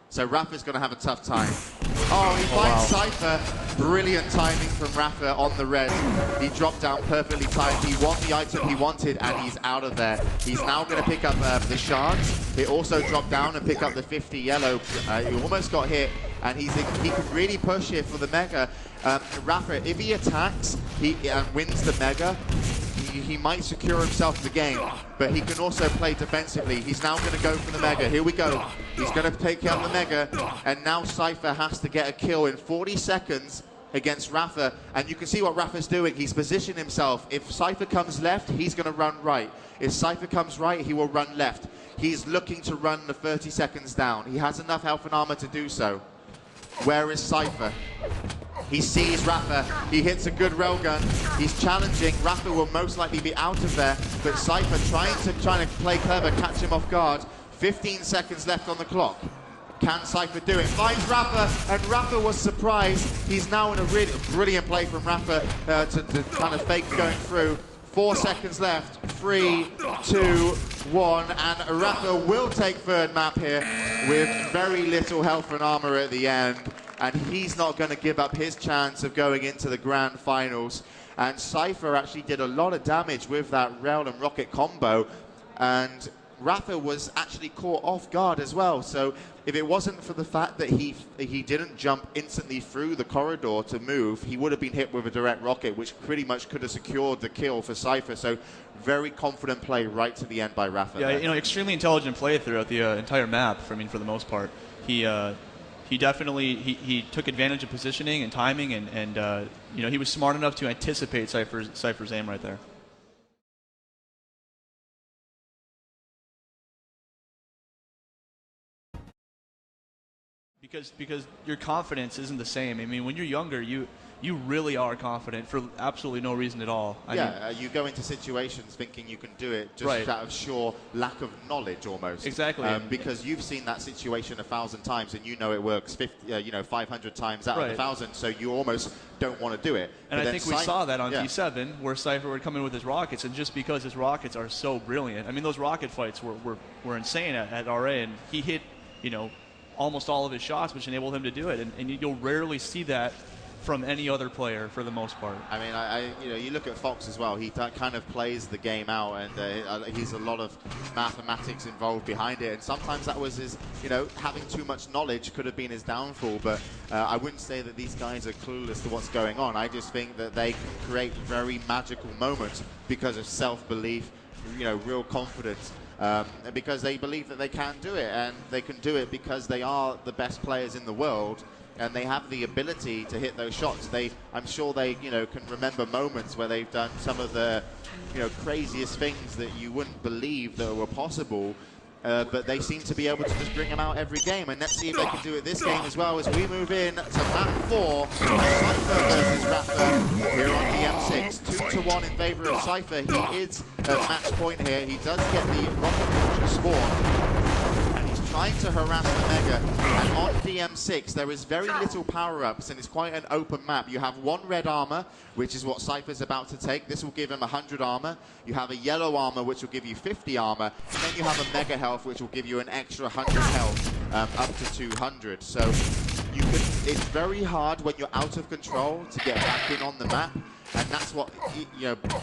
S1: So Rapha's going to have a tough time. Oh, he finds Cypher. Brilliant timing from Rapha on the red. He dropped down perfectly timed. He won the item he wanted, and he's out of there. He's now going to pick up the shards. He also dropped down and pick up the 50 yellow. He almost got hit, and he can really push here for the Mega. Rapha, if he attacks and wins the Mega, he might secure himself the game, but he can also play defensively. He's now going to go for the Mega. Here we go. He's going to take out the Mega, and now Cypher has to get a kill in 40 seconds against Rapha, and you can see what Rapha's doing. He's positioned himself. If Cypher comes left, he's going to run right. If Cypher comes right, he will run left. He's looking to run the 30 seconds down. He has enough health and armor to do so. Where is Cypher? He sees Rapha. He hits a good railgun. He's challenging. Rapha will most likely be out of there, but Cypher trying to play clever, catch him off guard. 15 seconds left on the clock. Can Cypher do it? Finds Rapha, and Rapha was surprised. He's now in a really brilliant play from Rapha to kind of fake going through. 4 seconds left. 3, 2, 1, and Rapha will take third map here with very little health and armor at the end. And he's not going to give up his chance of going into the grand finals. And Cypher actually did a lot of damage with that rail and rocket combo, and Rapha was actually caught off guard as well. So if it wasn't for the fact that he didn't jump instantly through the corridor to move, he would have been hit with a direct rocket, which pretty much could have secured the kill for Cypher. So very confident play right to the end by Rapha.
S2: Yeah, you know, extremely intelligent play throughout the entire map. I mean, for the most part, he definitely he took advantage of positioning and timing, and you know, he was smart enough to anticipate Cypher's aim right there. Because your confidence isn't the same. I mean, when you're younger, you really are confident for absolutely no reason at all.
S1: You go into situations thinking you can do it just out of sheer lack of knowledge almost.
S2: Exactly.
S1: Because you've seen that situation 1,000 times and you know it works 500 times out of 1,000, so you almost don't want to do it.
S2: And I think we saw that on D7 where Cypher would come in with his rockets, and just because his rockets are so brilliant, I mean, those rocket fights were insane at RA, and he hit, you know, almost all of his shots, which enabled him to do it, and you'll rarely see that from any other player for the most part. I
S1: mean, you look at Fox as well. He kind of plays the game out, and he's a lot of mathematics involved behind it. And sometimes that was his, having too much knowledge could have been his downfall. But I wouldn't say that these guys are clueless to what's going on. I just think that they can create very magical moments because of self-belief, real confidence. Because they believe that they can do it, and they can do it because they are the best players in the world, and they have the ability to hit those shots. I'm sure they, can remember moments where they've done some of the, craziest things that you wouldn't believe that were possible, but they seem to be able to just bring him out every game. And let's see if they can do it this game as well as we move in to map 4. Cypher versus Rapha here on DM6. 2-1 in favor of Cypher. He is at match point here. He does get the rocket launcher spawn. Trying to harass the Mega, and on DM6 there is very little power-ups and it's quite an open map. You have 1 red armor, which is what Cypher's about to take. This will give him 100 armor. You have a yellow armor, which will give you 50 armor, and then you have a Mega health, which will give you an extra 100 health, up to 200. So you can, it's very hard when you're out of control to get back in on the map, and that's what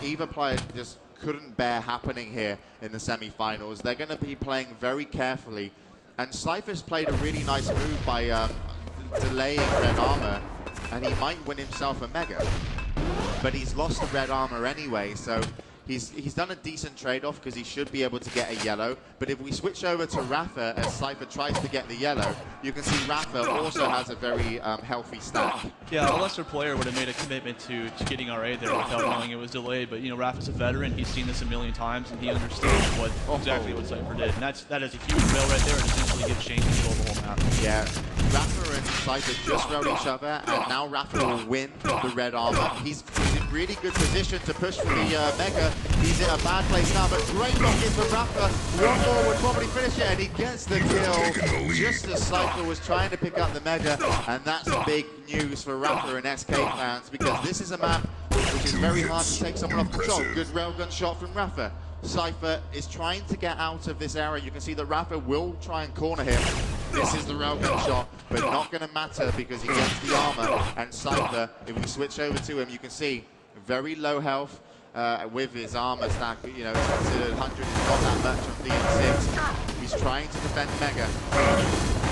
S1: either player just couldn't bear happening here in the semi-finals. They're going to be playing very carefully. And Cypher's played a really nice move by delaying red armor, and he might win himself a Mega. But he's lost the red armor anyway, so he's done a decent trade-off because he should be able to get a yellow. But if we switch over to Rapha as Cypher tries to get the yellow, you can see Rapha also has a very healthy stack.
S2: Yeah, a lesser player would have made a commitment to getting RA there without knowing it was delayed. But Rapha's a veteran; he's seen this a million times, and he understands exactly what Cypher did. And that is a huge fail right there, and essentially gives Shane control of the whole map.
S1: Yeah, Rapha and Cypher just rode each other, and now Rapha will win the red armor. He's in really good position to push for the Mega. He's in a bad place now, but great rockets from Rapha. One more would probably finish it, and he gets the kill just as Cypher was trying to pick up the Mega, and that's big news for Rapha and SK-Clowns, because this is a map which is very hard to take someone off control. Good railgun shot from Rapha. Cypher is trying to get out of this area. You can see that Rapha will try and corner him. This is the railgun shot, but not going to matter because he gets the armor. And Cypher, if we switch over to him, you can see very low health with his armor stack. It's considered 100 is not that much on DM6. He's trying to defend Mega.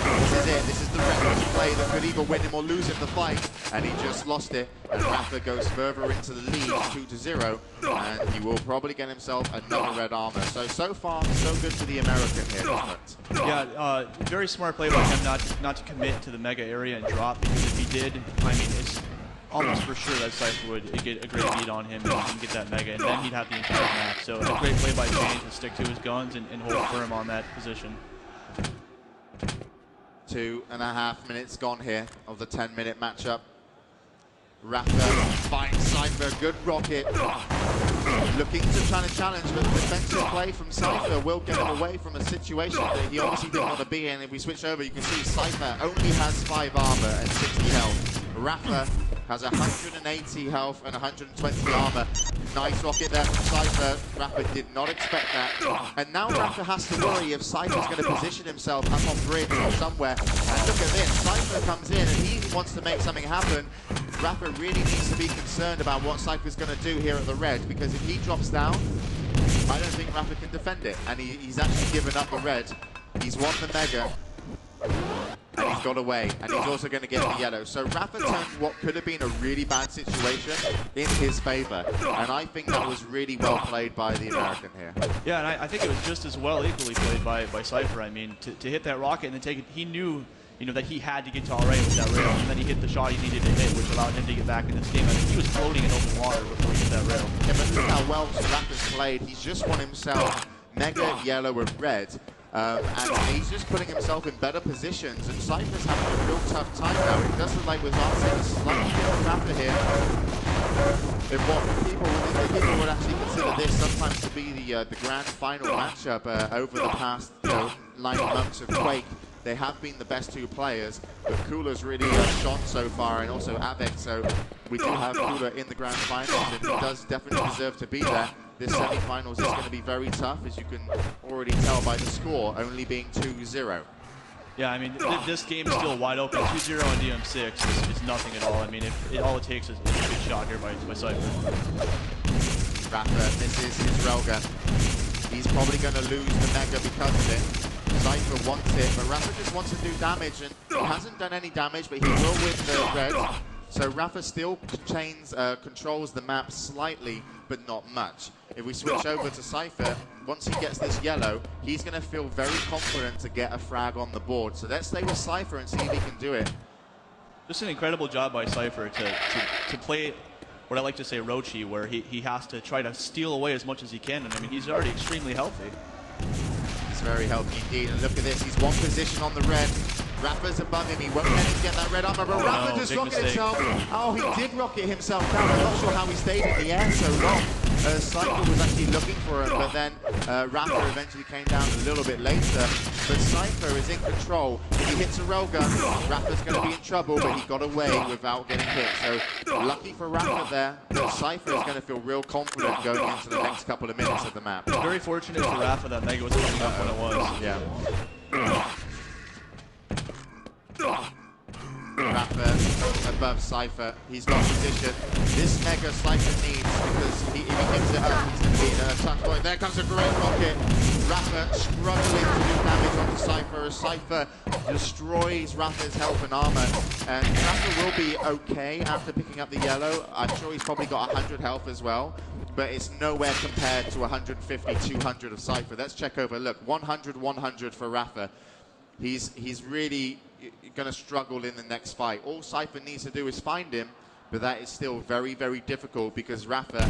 S1: This is it. This is the reckless play that could either win him or lose him the fight, and he just lost it. And Rapha goes further into the lead, 2-0, and he will probably get himself another red armor. So far, so good for the American here.
S2: Yeah, very smart play by him not to commit to the Mega area and drop, because if he did, I mean, it's almost for sure that Cypher would get a great lead on him and get that Mega, and then he'd have the entire map. So a great play by Shane to stick to his guns and hold firm on that position.
S1: 2.5 minutes gone here of the 10-minute matchup. Rapha finds Cypher, good rocket. Looking to try to challenge, but the defensive play from Cypher will get him away from a situation that he obviously didn't want to be in. If we switch over, you can see Cypher only has 5 armor and 60 health. Rapha has 180 health and 120 armor. Nice rocket there from Cypher. Rapha did not expect that. And now Rapha has to worry if Cypher's going to position himself up on bridge or somewhere. And look at this, Cypher comes in and he wants to make something happen. Rapha really needs to be concerned about what Cypher's going to do here at the red, because if he drops down, I don't think Rapha can defend it. And he's actually given up the red. He's won the Mega. And he's got away, and he's also going to get the yellow. So Rapha turned what could have been a really bad situation in his favor, and I think that was really well played by the American here.
S2: Yeah, and I think it was just as well equally played by Cypher. I mean, to hit that rocket and then take it, he knew that he had to get to RA with that rail, and then he hit the shot he needed to hit, which allowed him to get back in this game. I think he was floating in open water before he hit that rail.
S1: Yeah, but look how well Rapha's played. He's just won himself Mega, yellow, and red. And he's just putting himself in better positions, and Cypher's having a real tough time now. It does look like we're a slightly different Rapha here. If what people would actually consider this sometimes to be the grand final matchup over the past 9 months of Quake. They have been the best 2 players, but Cooler's really shone so far, and also Avec, so we do have Cooler in the grand finals, and he does definitely deserve to be there. This semi-finals is going to be very tough, as you can already tell by the score, only being 2-0.
S2: Yeah, I mean, this game is still wide open. 2-0 on DM6 is nothing at all. I mean, all it takes is a good shot here by Cypher.
S1: Rapha misses his railgun. He's probably going to lose the Mega because of it. Cypher wants it, but Rapha just wants to do damage, and he hasn't done any damage, but he will win the red. So Rapha still controls the map slightly, but not much. If we switch over to Cypher, once he gets this yellow, he's going to feel very confident to get a frag on the board. So let's stay with Cypher and see if he can do it.
S2: Just an incredible job by Cypher to play what I like to say Rochi, where he has to try to steal away as much as he can. And I mean, he's already extremely healthy.
S1: That's very healthy indeed. And look at this, he's one position on the red. Rapha's above him, he won't let him get that red armor, but Rapha just rocketed himself. Oh, he did rocket himself down. I'm not sure how he stayed in the air so long. Cypher was actually looking for him, but then Rapha eventually came down a little bit later. But Cypher is in control. If he hits a railgun, Rapha's going to be in trouble, but he got away without getting hit. So lucky for Rapha there, but Cypher is going to feel real confident going into the next couple of minutes of the map.
S2: Very fortunate for Rapha that Mega was coming up when it was.
S1: Yeah. Rapha above Cypher. He's got position. This Mega Cypher needs, because if he gives it up, he's going to be in a tough point. There comes a great rocket. Rapha struggling to do damage onto Cypher as Cypher destroys Rapha's health and armor. And Rapha will be okay after picking up the yellow. I'm sure he's probably got 100 health as well, but it's nowhere compared to 150, 200 of Cypher. Let's check over. Look, 100, 100 for Rapha. He's really going to struggle in the next fight. All Cypher needs to do is find him, but that is still very, very difficult because Rapha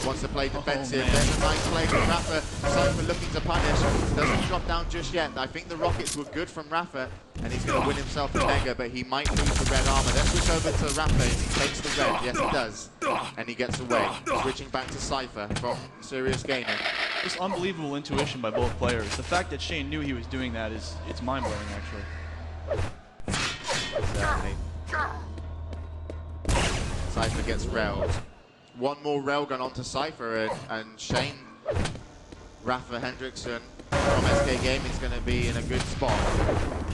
S1: wants to play defensive. There's a nice play from Rapha. Cypher looking to punish. Doesn't drop down just yet. I think the rockets were good from Rapha, and he's going to win himself a Mega, but he might lose the red armor. Let's switch over to Rapha. He takes the red. Yes, he does. And he gets away. Switching back to Cypher from Serious Gaming.
S2: Just unbelievable intuition by both players. The fact that Shane knew he was doing that it's mind-blowing, actually.
S1: Certainly. Cypher gets railed. One more railgun onto Cypher, and Shane, Rapha, Hendrixson from SK Gaming is going to be in a good spot.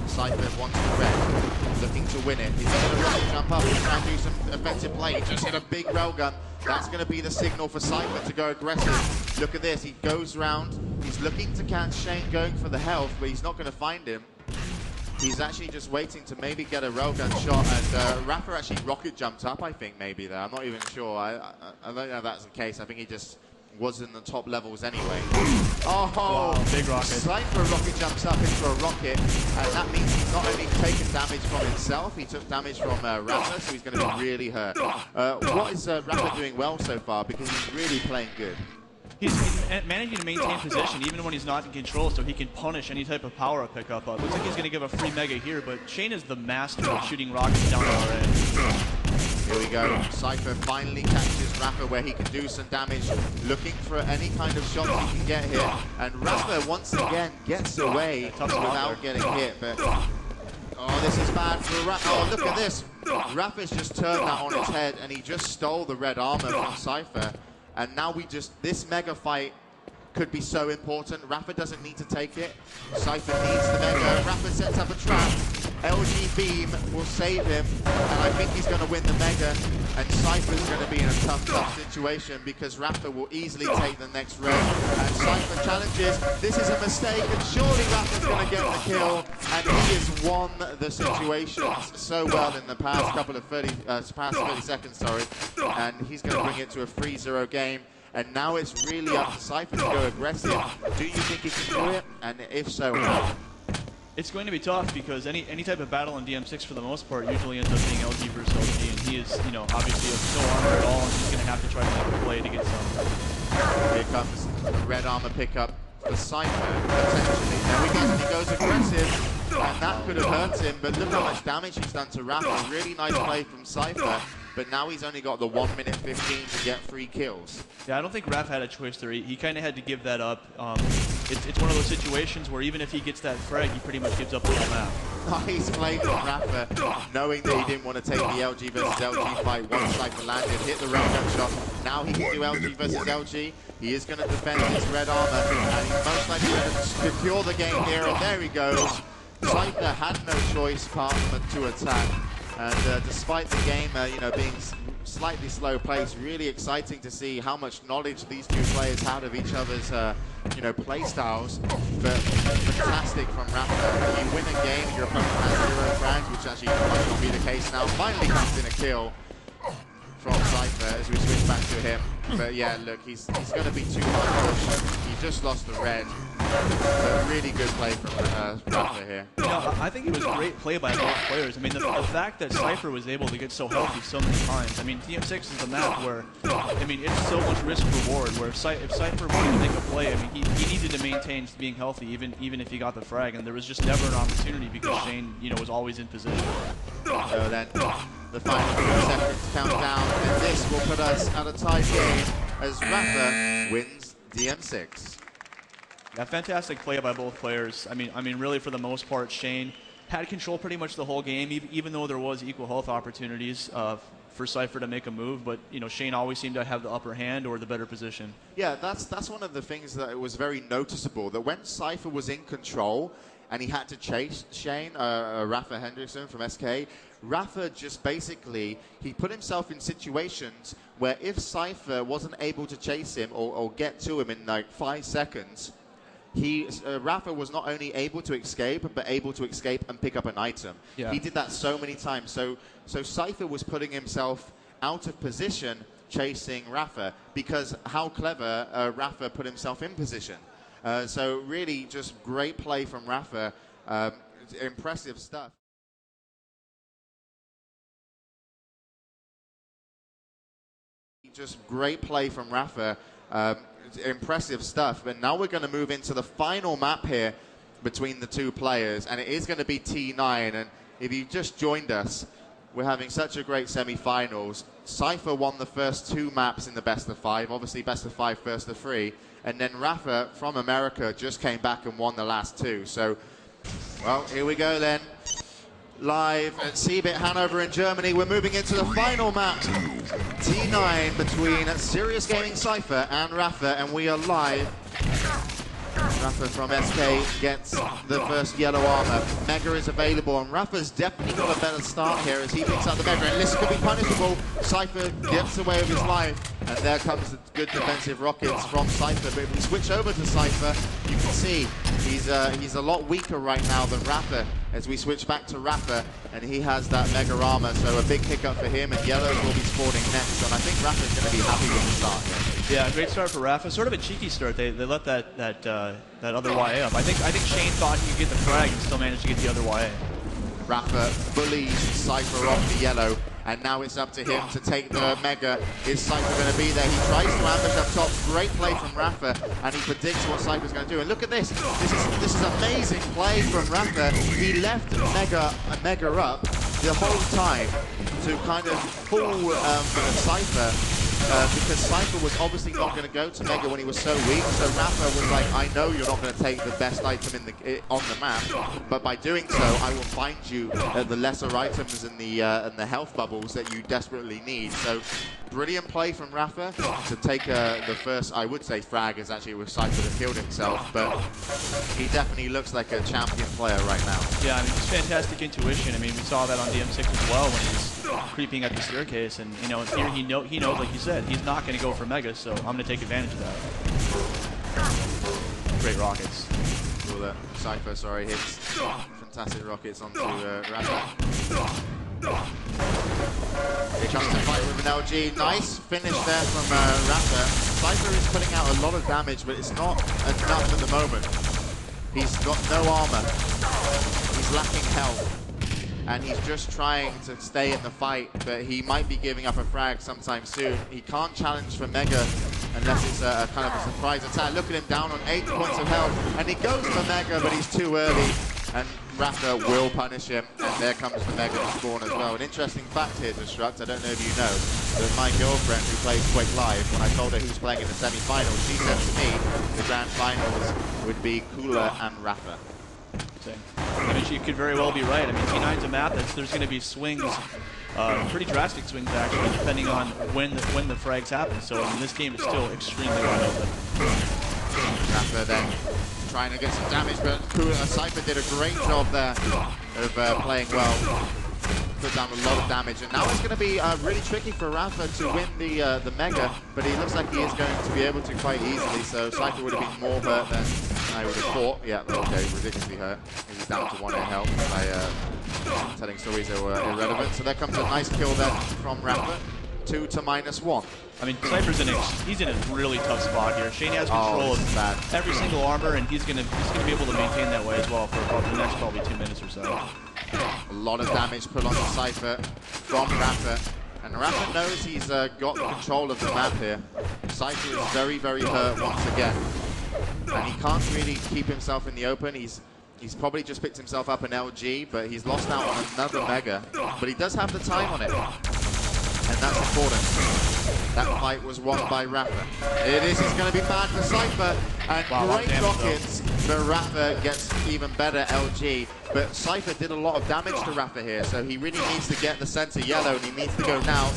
S1: Cypher wants the red, looking to win it. He's going to rocket jump up and try and do some offensive play. He just hit a big railgun. That's going to be the signal for Cypher to go aggressive. Look at this, he goes round. He's looking to catch Shane going for the health, but he's not going to find him. He's actually just waiting to maybe get a railgun shot, and Rapha actually rocket jumped up, I think, maybe there. I'm not even sure. I don't know if that's the case. I think he just was in the top levels anyway. Oh,
S2: wow, big rocket.
S1: Cypher rocket jumps up into a rocket, and that means he's not only taken damage from himself, he took damage from Rapha, so he's going to be really hurt. What is Rapha doing well so far? Because he's really playing good.
S2: He's managing to maintain position even when he's not in control, so he can punish any type of power up pickup. Looks like he's going to give a free Mega here, but Shane is the master of shooting rockets down already.
S1: Here we go. Cypher finally catches Rapha where he can do some damage, looking for any kind of shots he can get here. And Rapha once again gets away without getting hit. But oh, this is bad for Rapha. Oh, look at this. Rapha's just turned that on its head, and he just stole the red armor from Cypher. And now this Mega fight could be so important. Rapha doesn't need to take it. Cypher needs the Mega. Rapha sets up a trap. LG Beam will save him, and I think he's going to win the Mega. And Cypher's going to be in a tough situation because Rapha will easily take the next red. And Cypher challenges. This is a mistake, and surely Rapha's going to get the kill. And he has won the situation so well in the past couple of 30 seconds, sorry. And he's going to bring it to a 3-0 game. And now it's really up to Cypher to go aggressive. Do you think he can do it? And if so, how?
S2: It's going to be tough because any type of battle in DM6 for the most part usually ends up being LG versus LG, and he is, obviously no armor at all, and he's going to have to try to make a play to get some.
S1: Here comes a red armor pickup for Cypher, potentially. There he goes, and he goes aggressive, and that could have hurt him, but look how much damage he's done to Rapha. Really nice play from Cypher. But now he's only got the 1 minute 15 to get 3 kills.
S2: Yeah, I don't think Rapha had a choice there. He kind of had to give that up. It's one of those situations where even if he gets that frag, he pretty much gives up the whole map.
S1: Nice play from Rapha, knowing that he didn't want to take the LG versus LG fight once Cypher landed, hit the railgun shot. Now he can do LG versus LG. He is going to defend his red armor, and he's most likely going to secure the game here, and there he goes. Cypher had no choice apart from to attack. And despite the game, being slightly slow paced, really exciting to see how much knowledge these two players had of each other's, play styles. But fantastic from Rapha. You win a game, your opponent has 0 frags, which actually might not be the case now. Finally comes in a kill from Cypher as we switch back to him. But yeah, look, he's going to be too hard pushed. He just lost the red. But really good play from Rapha here.
S2: You know, I think it was great play by both players. I mean, the fact that Cypher was able to get so healthy so many times. I mean, TM6 is a map where, I mean, it's so much risk reward. Where if Cypher wanted to make a play, I mean, he needed to maintain being healthy, even if he got the frag, and there was just never an opportunity because Shane, you know, was always in position.
S1: So then the final 2 seconds countdown, and this will put us at a tied game as Rapha wins DM6.
S2: Yeah, fantastic play by both players. I mean, really for the most part, Shane had control pretty much the whole game, even though there was equal health opportunities for Cypher to make a move. But you know, Shane always seemed to have the upper hand or the better position.
S1: Yeah, that's one of the things that was very noticeable. That when Cypher was in control and he had to chase Shane, Rapha Hendrixson from SK, Rapha just basically, he put himself in situations where if Cypher wasn't able to chase him or get to him in like 5 seconds, Rapha was not only able to escape, but able to escape and pick up an item.
S2: Yeah.
S1: He did that so many times. So Cypher was putting himself out of position chasing Rapha because how clever Rapha put himself in position. So really just great play from Rapha. Impressive stuff. Just great play from Rapha. Impressive stuff. But now we're going to move into the final map here between the two players, and it is going to be T9. And if you just joined us, we're having such a great semi-finals. Cypher won the first 2 maps in the best of 5, obviously best of 5 first of 3, and then Rapha from America just came back and won the last 2. So, well, here we go then. Live at CeBIT Hannover in Germany, we're moving into the final map. T9 between Serious Gaming Cypher and Rapha, and we are live. Rapha from SK gets the first yellow armor. Mega is available, and Rapha's definitely got a better start here as he picks up the Mega, and this could be punishable. Cypher gets away with his life, and there comes the good defensive rockets from Cypher. But if we switch over to Cypher, you can see he's a lot weaker right now than Rapha as we switch back to Rapha, and he has that Mega armor, so a big pickup for him, and yellows will be spawning next, and I think Rapha's going to be happy with the start here.
S2: Yeah, great start for Rapha. Sort of a cheeky start. They let that other YA up. I think Shane thought he could get the frag and still managed to get the other YA.
S1: Rapha bullies Cypher off the yellow, and now it's up to him to take the Mega. Is Cypher going to be there? He tries to ambush up top. Great play from Rapha, and he predicts what Cypher's going to do. And look at this. This is amazing play from Rapha. He left Mega up the whole time to kind of fool Cypher. Because Cypher was obviously not going to go to Mega when he was so weak, so Rapha was like, I know you're not going to take the best item on the map, but by doing so, I will find you the lesser items and the health bubbles that you desperately need. So, brilliant play from Rapha to take the first, I would say frag is actually with Cypher that killed himself, but he definitely looks like a champion player right now.
S2: Yeah, I mean, just fantastic intuition. I mean, we saw that on DM6 as well when he was creeping up the staircase, and you know, here he knows, like you said, he's not going to go for Mega, so I'm going to take advantage of that. Great rockets.
S1: Cool, Cypher, sorry, hits fantastic rockets onto Rapha. He comes to fight with an LG. Nice finish there from Rapha. Cypher is putting out a lot of damage, but it's not enough at the moment. He's got no armor. He's lacking health. And he's just trying to stay in the fight, but he might be giving up a frag sometime soon. He can't challenge for Mega unless it's a kind of a surprise attack. Look at him down on 8 points of health, and he goes for Mega, but he's too early, and Rapha will punish him, and there comes the Mega to spawn as well. An interesting fact here, Destruct, I don't know if you know, that my girlfriend who plays QuakeLive, when I told her who's playing in the semi-finals, she said to me the grand finals would be Cooler and Rapha.
S2: I mean, she could very well be right. I mean, T9's a map there's going to be swings, pretty drastic swings actually, depending on when the frags happen. So I mean, this game is still extremely wide open.
S1: Rapha then trying to get some damage, but Cypher did a great job there of playing well. Put down a lot of damage, and now it's going to be really tricky for Rapha to win the Mega, but he looks like he is going to be able to quite easily, so Cypher would have been more hurt than I would have thought. Yeah, okay, ridiculously hurt. He's down to 1 health by telling stories that were irrelevant. So there comes a nice kill then from Rapha, 2 to -1.
S2: I mean, Cypher's he's in a really tough spot here. Shane has control of every single armor, and he's gonna be able to maintain that way as well for about the next probably 2 minutes or so.
S1: A lot of damage put on Cypher from rapha, and rapha knows he's got control of the map here. Cypher is very, very hurt once again, and he can't really keep himself in the open. He's probably just picked himself up an LG, but he's lost out on another Mega. But he does have the time on it, and that's important. That fight was won by rapha. He's going to be bad for Cypher, and great rockets, but rapha gets even better LG. But Cypher did a lot of damage to rapha here, so he really needs to get the center yellow, and he needs to go now.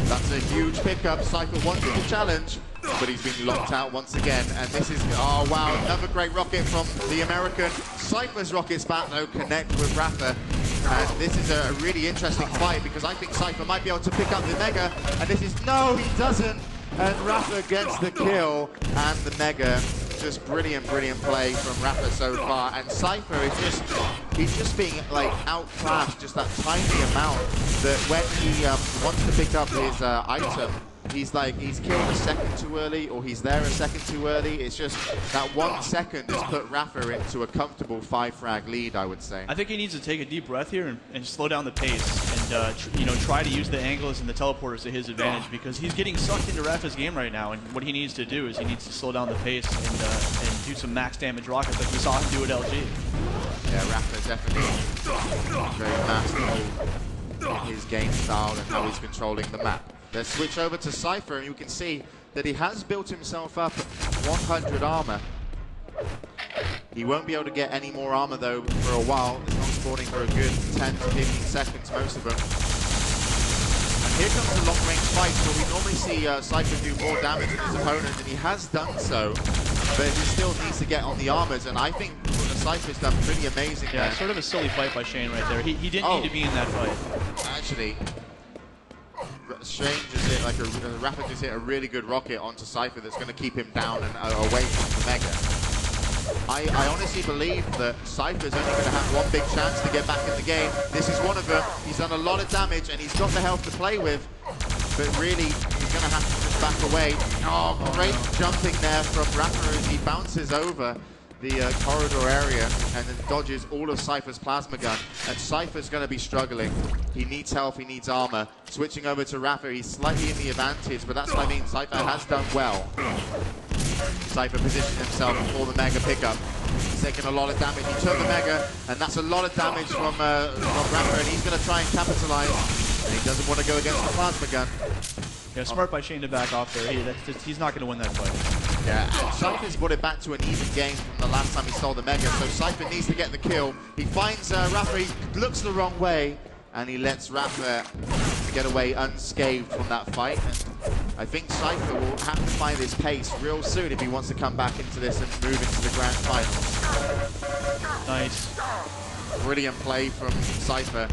S1: That's a huge pickup. Cypher wanted the challenge, but he's been locked out once again. And this is, oh wow, another great rocket from the American. Cypher's rockets back though connect with rapha. And this is a really interesting fight because I think Cypher might be able to pick up the Mega. And this is, no, he doesn't. And rapha gets the kill and the Mega. Just brilliant, brilliant play from rapha so far. And Cypher is he's just being like outclassed just that tiny amount that when he wants to pick up his item, he's killed a second too early, or he's there a second too early. It's just that 1 second has put rapha into a comfortable 5-frag lead, I would say.
S2: I think he needs to take a deep breath here and slow down the pace, and try to use the angles and the teleporters to his advantage, because he's getting sucked into rapha's game right now. And what he needs to do is he needs to slow down the pace and do some max damage rockets like we saw him do at LG.
S1: Yeah, rapha definitely very masterful in his game style and how he's controlling the map. Let's switch over to Cypher, and you can see that he has built himself up 100 armor. He won't be able to get any more armor though for a while. It's not spawning for a good 10 to 15 seconds, most of them. And here comes the long-range fight where we normally see Cypher do more damage than his opponent, and he has done so, but he still needs to get on the armors, and I think Cypher's done pretty amazing there.
S2: Sort of a silly fight by Shane right there. He didn't need to be in that fight.
S1: Actually, Shane just hit rapha just hit a really good rocket onto Cypher that's going to keep him down and away from the Mega. I honestly believe that Cypher's only going to have one big chance to get back in the game. This is one of them. He's done a lot of damage and he's got the health to play with, but really he's going to have to just back away. Oh, great jumping there from rapha as he bounces over the corridor area and then dodges all of Cypher's plasma gun. And Cypher's going to be struggling. He needs health, he needs armor. Switching over to rapha, he's slightly in the advantage, but that's what I mean. Cypher has done well. Cypher positioned himself for the Mega pickup. He's taken a lot of damage. He took the Mega, and that's a lot of damage from rapha, and he's going to try and capitalize. And he doesn't want to go against the plasma gun.
S2: Yeah, smart by Shane to back off there. He's not going to win that fight.
S1: Yeah, and Cypher's brought it back to an even game from the last time he stole the Mega, so Cypher needs to get the kill. He finds rapha, he looks the wrong way, and he lets rapha get away unscathed from that fight. And I think Cypher will have to find his pace real soon if he wants to come back into this and move into the grand finals.
S2: Nice.
S1: Brilliant play from Cypher,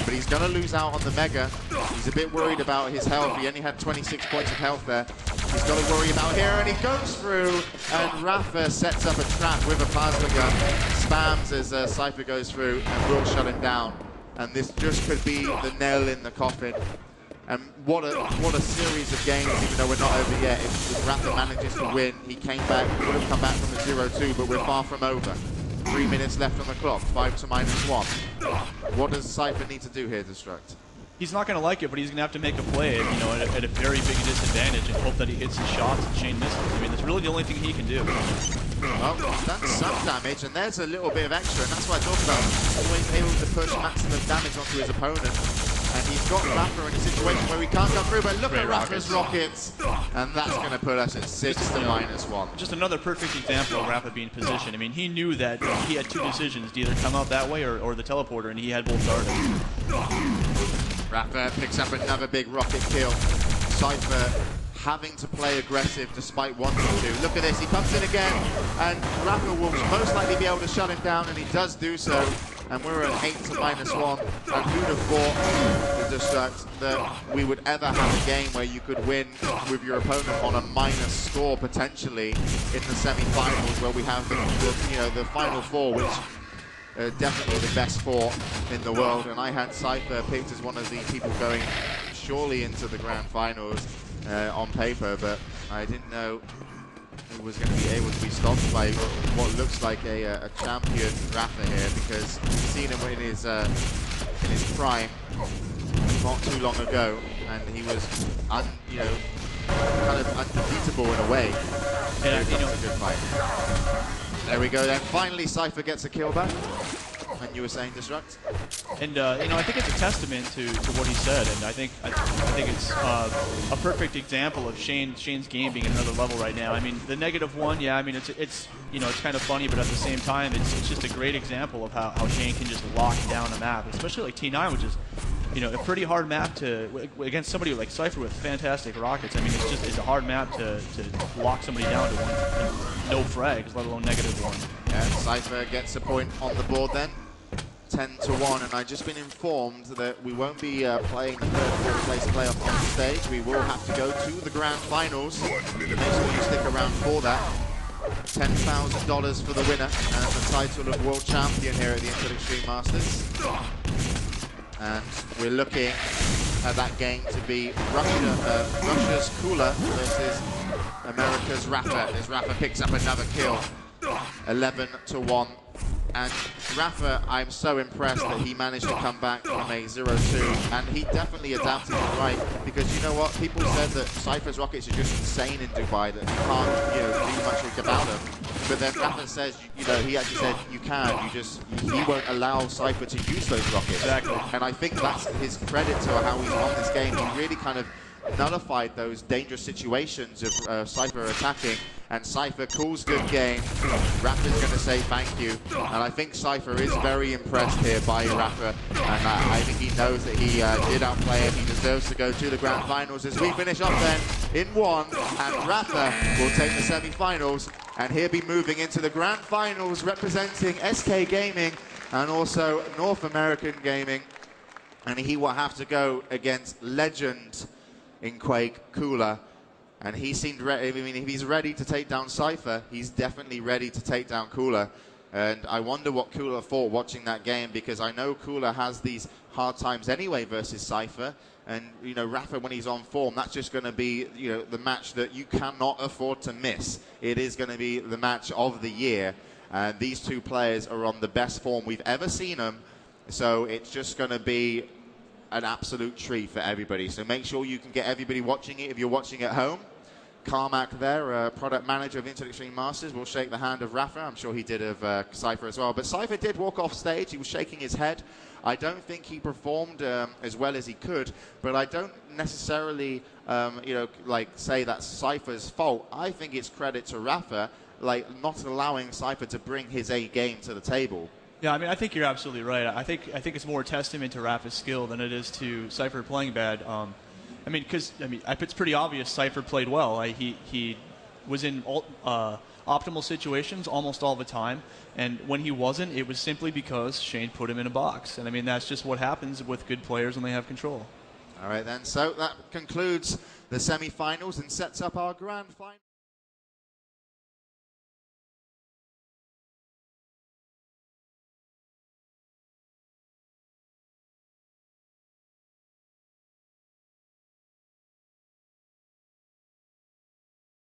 S1: but he's going to lose out on the Mega. He's a bit worried about his health. He only had 26 points of health there. He's got to worry about here, and he goes through, and rapha sets up a trap with a plasma gun, spams as Cypher goes through, and will shut him down. And this just could be the nail in the coffin. And what a series of games, even though we're not over yet. If rapha manages to win, he came back, would have come back from a 0-2, but we're far from over. 3 minutes left on the clock, 5 to -1. What does Cypher need to do here, Destruct?
S2: He's not going to like it, but he's going to have to make a play, at a very big disadvantage and hope that he hits his shots and Shane misses. I mean, that's really the only thing he can do.
S1: Well, he's done some damage, and there's a little bit of extra, and that's what I talk about. Always able to push maximum damage onto his opponent. And he's got rapha in a situation where he can't come through, but look at rapha's rockets. And that's going to put us at 6 to -1.
S2: Just another perfect example of rapha being positioned. I mean, he knew that he had two decisions, to either come out that way or the teleporter, and he had both guarded.
S1: rapha picks up another big rocket kill. Cypher having to play aggressive despite wanting to. Look at this, he comes in again, and rapha will most likely be able to shut him down, and he does do so. And we're at 8 to -1. And who'd have thought, Destruct, that we would ever have a game where you could win with your opponent on a minus score potentially in the semi-finals, where we have the final four, which are definitely the best four in the world. And I had Cypher picked as one of the people going surely into the grand finals. on paper, but I didn't know he was going to be able to be stopped by what looks like a champion rapper here, because we've seen him in his prime not too long ago, and he was kind of undefeatable in a way.
S2: Yeah,
S1: a good fight. There we go then. Finally, Cypher gets a kill back. And you were saying Destruct?
S2: And I think it's a testament to what he said, and I think it's a perfect example of Shane's game being at another level right now. I mean, the -1, yeah. I mean, it's kind of funny, but at the same time, it's just a great example of how Shane can just lock down a map, especially like T9, which is a pretty hard map to against somebody like Cypher with fantastic rockets. I mean, it's a hard map to lock somebody down to no frags, let alone -1.
S1: Yeah, Cypher gets a point on the board then. 10-1, and I've just been informed that we won't be playing the third, fourth place playoff on the stage. We will have to go to the grand finals. Make sure you stick around for that. $10,000 for the winner and the title of world champion here at the Hendrixson Masters. And we're looking at that game to be Russia's cool-dkt versus America's rapha, as rapha picks up another kill. 11-1. And rapha, I'm so impressed that he managed to come back from a 0-2, and he definitely adapted right, because you know what, people said that Cypher's rockets are just insane in Dubai, that you can't do much about them. But then rapha says, he actually said you can, he won't allow Cypher to use those rockets.
S2: Exactly.
S1: And I think that's his credit to how he's won this game. He really kind of nullified those dangerous situations of Cypher attacking, and Cypher calls good game. rapha's going to say thank you, and I think Cypher is very impressed here by rapha, and I think he knows that he did outplay him. He deserves to go to the grand finals as we finish off then in 1, and rapha will take the semi-finals, and he'll be moving into the grand finals representing SK Gaming and also North American Gaming, and he will have to go against legend in Quake, cool-dkt, and he seemed ready. I mean, if he's ready to take down Cypher, he's definitely ready to take down cool-dkt. And I wonder what cool-dkt thought watching that game, because I know cool-dkt has these hard times anyway versus Cypher, and rapha, when he's on form, that's just going to be the match that you cannot afford to miss. It is going to be the match of the year, and these two players are on the best form we've ever seen them, so it's just going to be an absolute treat for everybody. So make sure you can get everybody watching it if you're watching at home. Carmack there, product manager of Hendrixson Masters, will shake the hand of rapha. I'm sure he did of Cypher as well. But Cypher did walk off stage. He was shaking his head. I don't think he performed as well as he could, but I don't necessarily, say that's Cypher's fault. I think it's credit to rapha, not allowing Cypher to bring his A game to the table.
S2: Yeah, I mean, I think you're absolutely right. I think it's more a testament to rapha's skill than it is to Cypher playing bad. I mean, it's pretty obvious Cypher played well. He was in optimal situations almost all the time, and when he wasn't, it was simply because Shane put him in a box. And I mean, that's just what happens with good players when they have control.
S1: All right then, so that concludes the semi-finals and sets up our grand final.